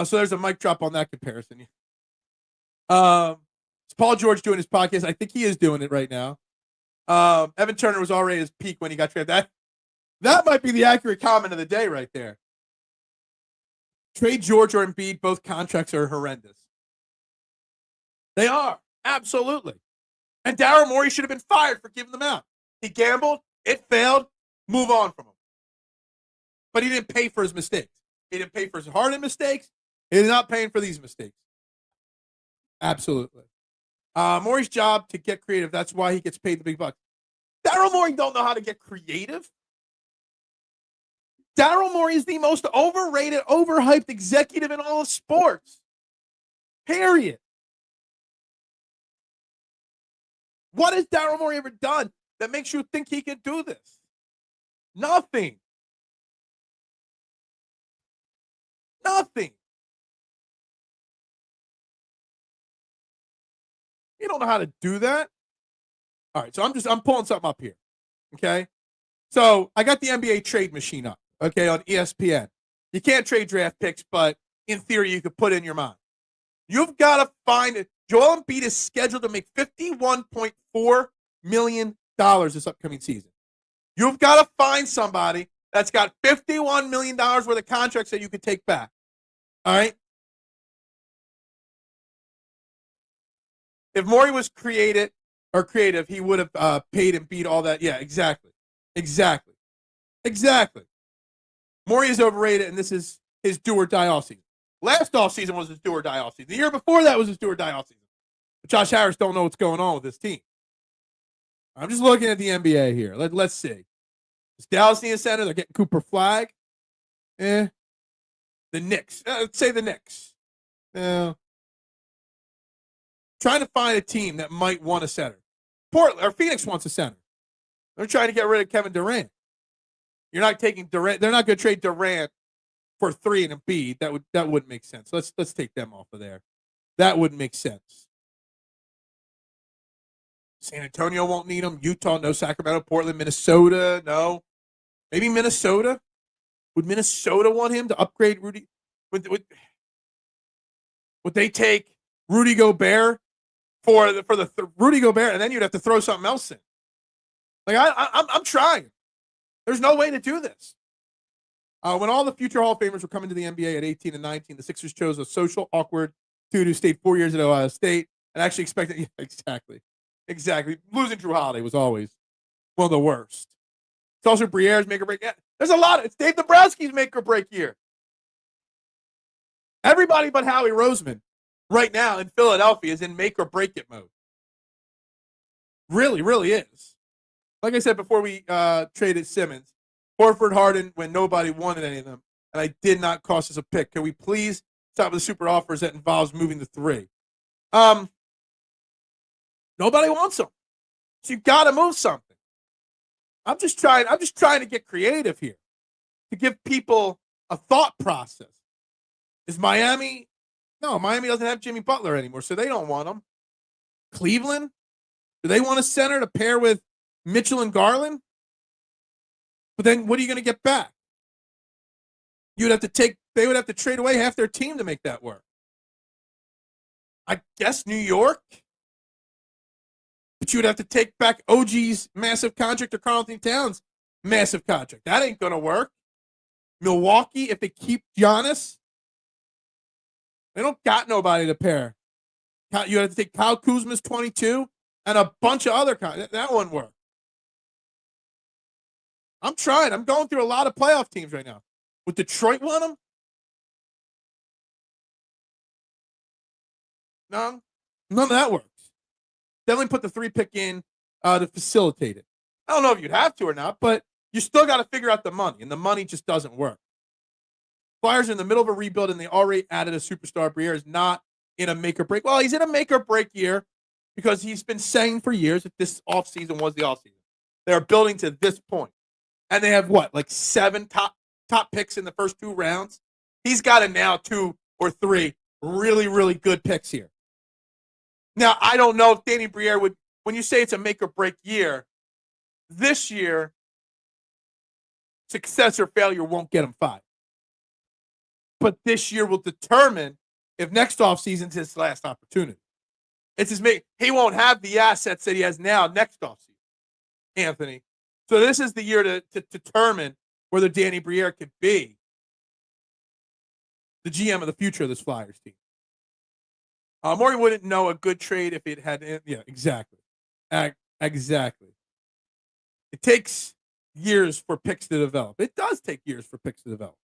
So there's a mic drop on that comparison. Is Paul George doing his podcast? I think he is doing it right now. Evan Turner was already at his peak when he got traded. That might be the accurate comment of the day right there. Trade George or Embiid, both contracts are horrendous. They are. Absolutely. And Daryl Morey should have been fired for giving them out. He gambled. It failed. Move on from him. But he didn't pay for his mistakes. He didn't pay for his Harden mistakes. He's not paying for these mistakes. Absolutely. Morey's job to get creative. That's why he gets paid the big bucks. Daryl Morey don't know how to get creative. Daryl Morey is the most overrated, overhyped executive in all of sports. Period. What has Daryl Morey ever done that makes you think he can do this? Nothing. Nothing. You don't know how to do that? All right, so I'm pulling something up here. Okay? So I got the NBA trade machine up, okay, on ESPN. You can't trade draft picks, but in theory, you could put in your mind. You've got to find it. Joel Embiid is scheduled to make $51.4 million this upcoming season. You've got to find somebody that's got $51 million worth of contracts that you could take back. All right? If Morey was creative, he would have paid Embiid all that. Yeah, exactly. Morey is overrated, and this is his do or die all season. Last offseason was his do or die offseason. The year before that was his do or die offseason. But Josh Harris don't know what's going on with this team. I'm just looking at the NBA here. Let's see. Does Dallas need a center? They're getting Cooper Flag. The Knicks. Let's say the Knicks. Trying to find a team that might want a center. Portland or Phoenix wants a center. They're trying to get rid of Kevin Durant. You're not taking Durant. They're not going to trade Durant for 3 and Embiid. That wouldn't make sense. Let's take them off of there. That wouldn't make sense. San Antonio won't need him. Utah, no. Sacramento, Portland, Minnesota, no. Maybe Minnesota. Would Minnesota want him to upgrade Rudy? Would they take Rudy Gobert for the Rudy Gobert, and then you'd have to throw something else in? Like I'm trying. There's no way to do this. When all the future Hall of Famers were coming to the NBA at 18 and 19, the Sixers chose a social, awkward, Dude who stayed 4 years at Ohio State and actually expected. Yeah, exactly. Losing Drew Holiday was always one of the worst. It's also Briere's make or break. Yeah, there's a lot. It's Dave Dombrowski's make or break year. Everybody but Howie Roseman right now in Philadelphia is in make or break it mode. Really, really is. Like I said before we traded Simmons, Horford, Harden, when nobody wanted any of them, and I did not cost us a pick. Can we please stop with the super offers that involves moving the 3? Nobody wants them. So you got to move something. I'm just trying to get creative here to give people a thought process. Is Miami? No, Miami doesn't have Jimmy Butler anymore, so they don't want him. Cleveland? Do they want a center to pair with Mitchell and Garland? But then what are you going to get back? They would have to trade away half their team to make that work. I guess New York? But you would have to take back OG's massive contract or Karl Anthony Towns' massive contract. That ain't going to work. Milwaukee, if they keep Giannis, they don't got nobody to pair. You have to take Kyle Kuzma's 22 and a bunch of other – that wouldn't work. I'm trying. I'm going through a lot of playoff teams right now. Would Detroit want them? No. None of that works. Definitely put the 3 pick in to facilitate it. I don't know if you'd have to or not, but you still got to figure out the money, and the money just doesn't work. Flyers are in the middle of a rebuild, and they already added a superstar. Briere is not in a make-or-break. Well, he's in a make-or-break year because he's been saying for years that this offseason was the offseason. They're building to this point. And they have, what, like 7 top picks in the first 2 rounds? He's got to now 2 or 3 really, really good picks here. Now, I don't know if Danny Briere would, when you say it's a make-or-break year, this year, success or failure won't get him 5. But this year will determine if next offseason's his last opportunity. It's his he won't have the assets that he has now next offseason, Anthony. So this is the year to determine whether Danny Briere could be the GM of the future of this Flyers team. Morey wouldn't know a good trade if it had. Yeah, exactly. Exactly. It takes years for picks to develop. It does take years for picks to develop.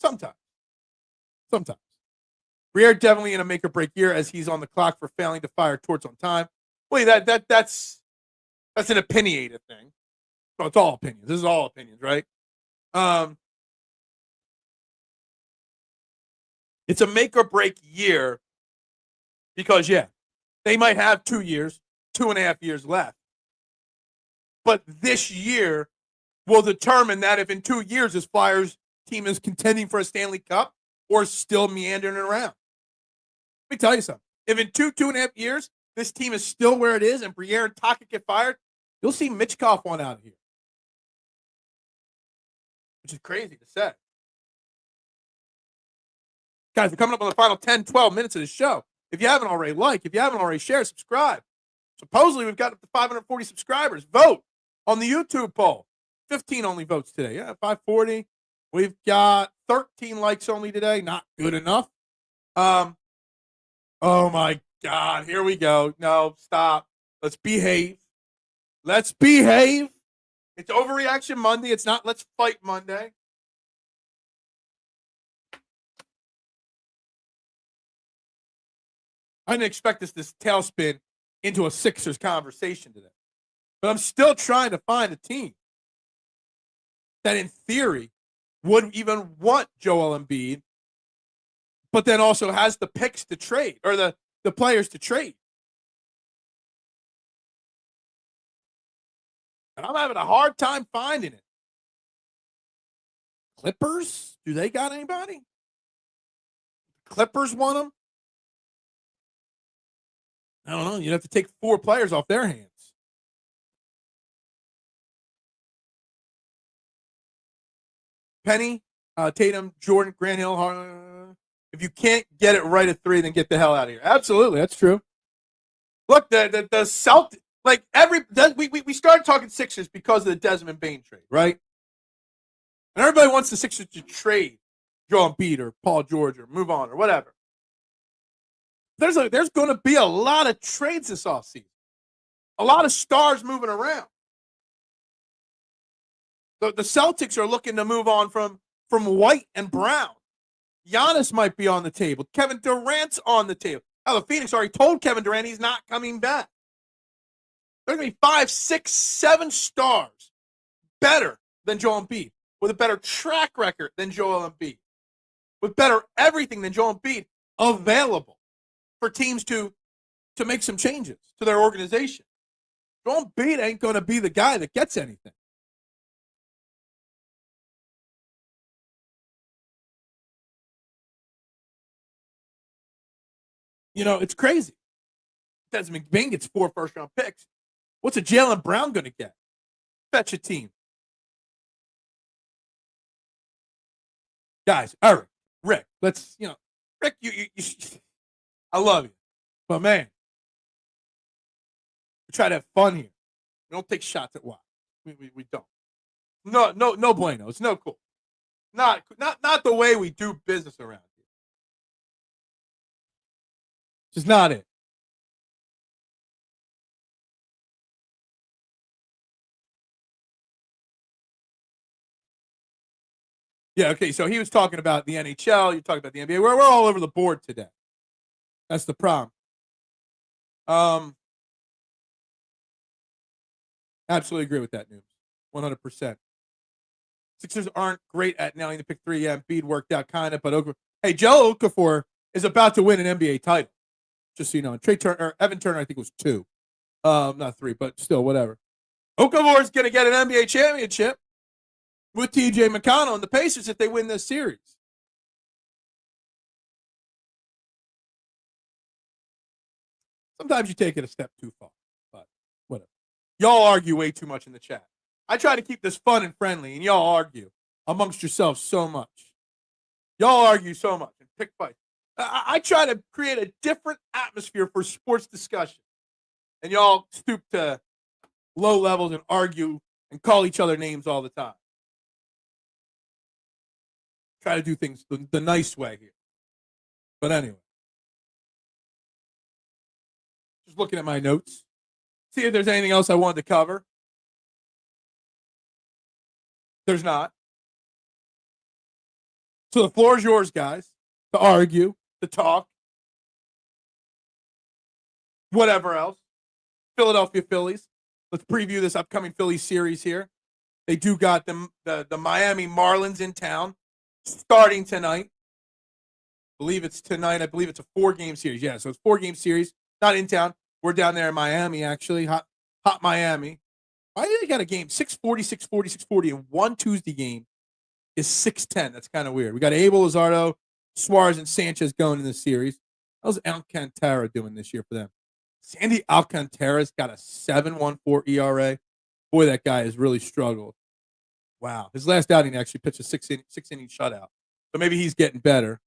Sometimes. Briere definitely in a make or break year as he's on the clock for failing to fire Torts on time. Wait, that's an opinionated thing. So it's all opinions. This is all opinions, right? It's a make or break year because, yeah, they might have 2 years, 2.5 years left. But this year will determine that if in 2 years this Flyers team is contending for a Stanley Cup or still meandering around. Let me tell you something. If in 2.5 years this team is still where it is and Briere and Taka get fired, you'll see Michkov one out of here. Which is crazy to say. Guys, we're coming up on the final 10, 12 minutes of the show. If you haven't already if you haven't already shared, subscribe. Supposedly, we've got up to 540 subscribers. Vote on the YouTube poll. 15 only votes today. Yeah, 540. We've got 13 likes only today. Not good enough. Oh, my God. Here we go. No, stop. Let's behave. Let's behave. It's Overreaction Monday. It's not Let's Fight Monday. I didn't expect this tailspin into a Sixers conversation today. But I'm still trying to find a team that, in theory, would even want Joel Embiid, but then also has the picks to trade, or the players to trade. And I'm having a hard time finding it. Clippers? Do they got anybody? Clippers want them? I don't know. You'd have to take 4 players off their hands. Penny, Tatum, Jordan, Grant Hill. If you can't get it right at 3, then get the hell out of here. Absolutely, that's true. Look, the Celtics, like we started talking Sixers because of the Desmond Bane trade, right? And everybody wants the Sixers to trade Joel Embiid or Paul George or move on or whatever. there's going to be a lot of trades this offseason. A lot of stars moving around. The Celtics are looking to move on from White and Brown. Giannis might be on the table. Kevin Durant's on the table. Now, the Phoenix already told Kevin Durant he's not coming back. There's going to be 5, 6, 7 stars better than Joel Embiid, with a better track record than Joel Embiid, with better everything than Joel Embiid available for teams to make some changes to their organization. Joel Embiid ain't going to be the guy that gets anything. You know, it's crazy. Desmond McBain gets 4 first-round picks. What's a Jalen Brown going to get? Fetch a team. Guys, Eric, Rick, let's, Rick, you I love you. But, man, we try to have fun here. We don't take shots at Watt. We don't. No bueno. It's no cool. Not the way we do business around here. Just not it. Yeah, okay, so he was talking about the NHL. You're talking about the NBA. We're all over the board today. That's the problem. Absolutely agree with that news. 100%. Sixers aren't great at nailing the pick 3. Yeah, Embiid worked out kind of, but hey, Joe Okafor is about to win an NBA title. Just so you know. Trey Turner, or Evan Turner, I think was 2. Not 3, but still, whatever. Okafor is going to get an NBA championship with T.J. McConnell and the Pacers if they win this series. Sometimes you take it a step too far, but whatever. Y'all argue way too much in the chat. I try to keep this fun and friendly, and y'all argue amongst yourselves so much. Y'all argue so much and pick fights. I try to create a different atmosphere for sports discussion, and y'all stoop to low levels and argue and call each other names all the time. Try to do things the nice way here. But anyway. Just looking at my notes. See if there's anything else I wanted to cover. There's not. So the floor is yours, guys, to argue, to talk, whatever else. Philadelphia Phillies. Let's preview this upcoming Phillies series here. They do got the Miami Marlins in town starting tonight. I believe it's tonight. I believe it's a 4-game series. Yeah, so it's 4-game series. Not in town. We're down there in Miami, actually. Hot Miami. Why do they got a game? 640, 640, 640, and one Tuesday game is 610. That's kind of weird. We got Abel, Luzardo, Suarez, and Sanchez going in this series. How's Alcantara doing this year for them? Sandy Alcantara's got a 7.14 ERA. Boy, that guy has really struggled. Wow. His last outing actually pitched a 6-inning shutout. So maybe he's getting better.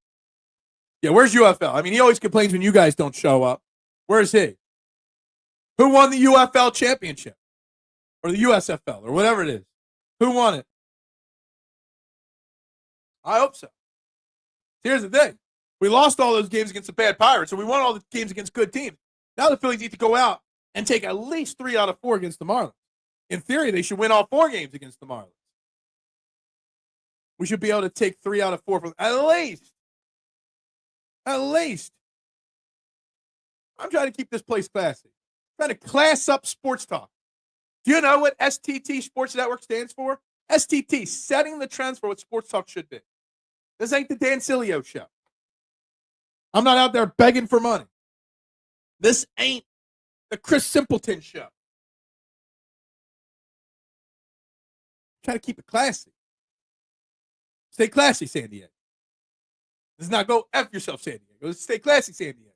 Yeah, where's UFL? I mean, he always complains when you guys don't show up. Where's he? Who won the UFL championship? Or the USFL, or whatever it is. Who won it? I hope so. Here's the thing. We lost all those games against the bad Pirates, so we won all the games against good teams. Now the Phillies need to go out and take at least 3 out of 4 against the Marlins. In theory, they should win all 4 games against the Marlins. We should be able to take 3 out of 4 from at least. At least. I'm trying to keep this place classy. I'm trying to class up sports talk. Do you know what STT Sports Network stands for? STT, setting the trends for what sports talk should be. This ain't the Dan Sileo show. I'm not out there begging for money. This ain't the Chris Simpleton show. Try to keep it classy. Stay classy, San Diego. Let's not go F yourself, San Diego. Let's stay classy, San Diego.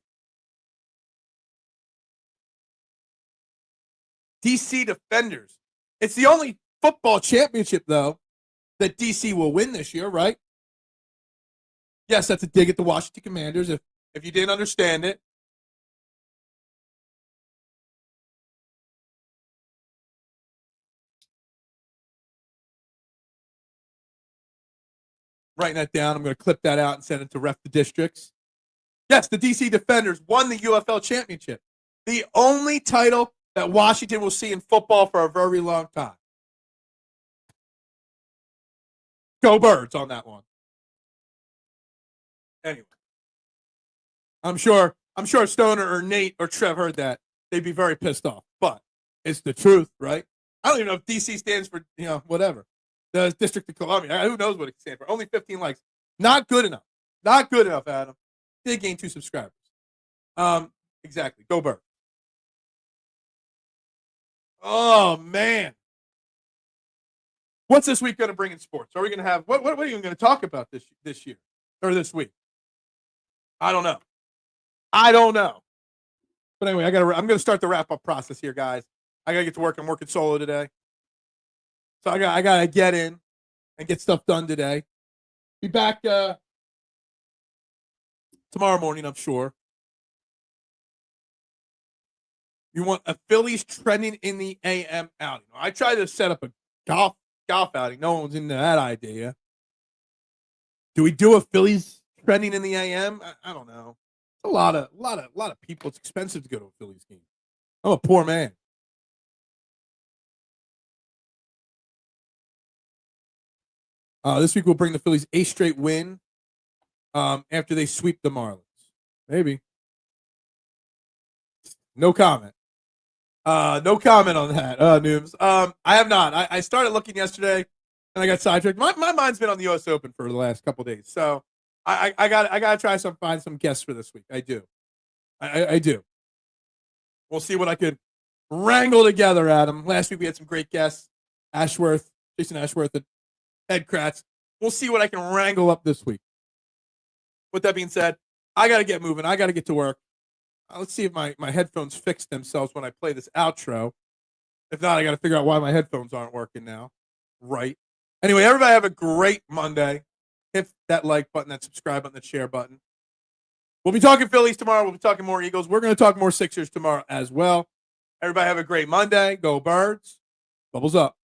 DC Defenders. It's the only football championship, though, that DC will win this year, right? Yes, that's a dig at the Washington Commanders, if you didn't understand it. Writing that down. I'm going to clip that out and send it to Ref the Districts. Yes, the DC Defenders won the UFL championship. The only title that Washington will see in football for a very long time. Go Birds on that one. Anyway, I'm sure Stoner or Nate or Trev heard that. They'd be very pissed off. But it's the truth, right? I don't even know if DC stands for, whatever. The District of Columbia. Who knows what it stands for? Only 15 likes. Not good enough. Not good enough, Adam. Did gain 2 subscribers. Exactly. Go Birds. Oh, man. What's this week going to bring in sports? Are we going to have what are you going to talk about this year or this week? I don't know. But anyway, I'm going to start the wrap up process here, guys. I got to get to work. I'm working solo today. So I got to get in and get stuff done today. Be back tomorrow morning, I'm sure. You want a Phillies trending in the AM outing. I tried to set up a golf outing. No one's into that idea. Do we do a Phillies trending in the AM? I don't know. A lot of people. It's expensive to go to a Phillies game. I'm a poor man. This week we'll bring the Phillies a straight win after they sweep the Marlins. Maybe. No comment. No comment on that, Nooms. I have not. I started looking yesterday, and I got sidetracked. My mind's been on the U.S. Open for the last couple of days, so I got to find some guests for this week. I do. I do. We'll see what I could wrangle together, Adam. Last week we had some great guests, Jason Ashworth, and Ed Kracz. We'll see what I can wrangle up this week. With that being said, I got to get moving. I got to get to work. Let's see if my headphones fix themselves when I play this outro. If not, I got to figure out why my headphones aren't working now. Right. Anyway, everybody have a great Monday. Hit that like button, that subscribe button, that share button. We'll be talking Phillies tomorrow. We'll be talking more Eagles. We're going to talk more Sixers tomorrow as well. Everybody have a great Monday. Go Birds. Bubbles up.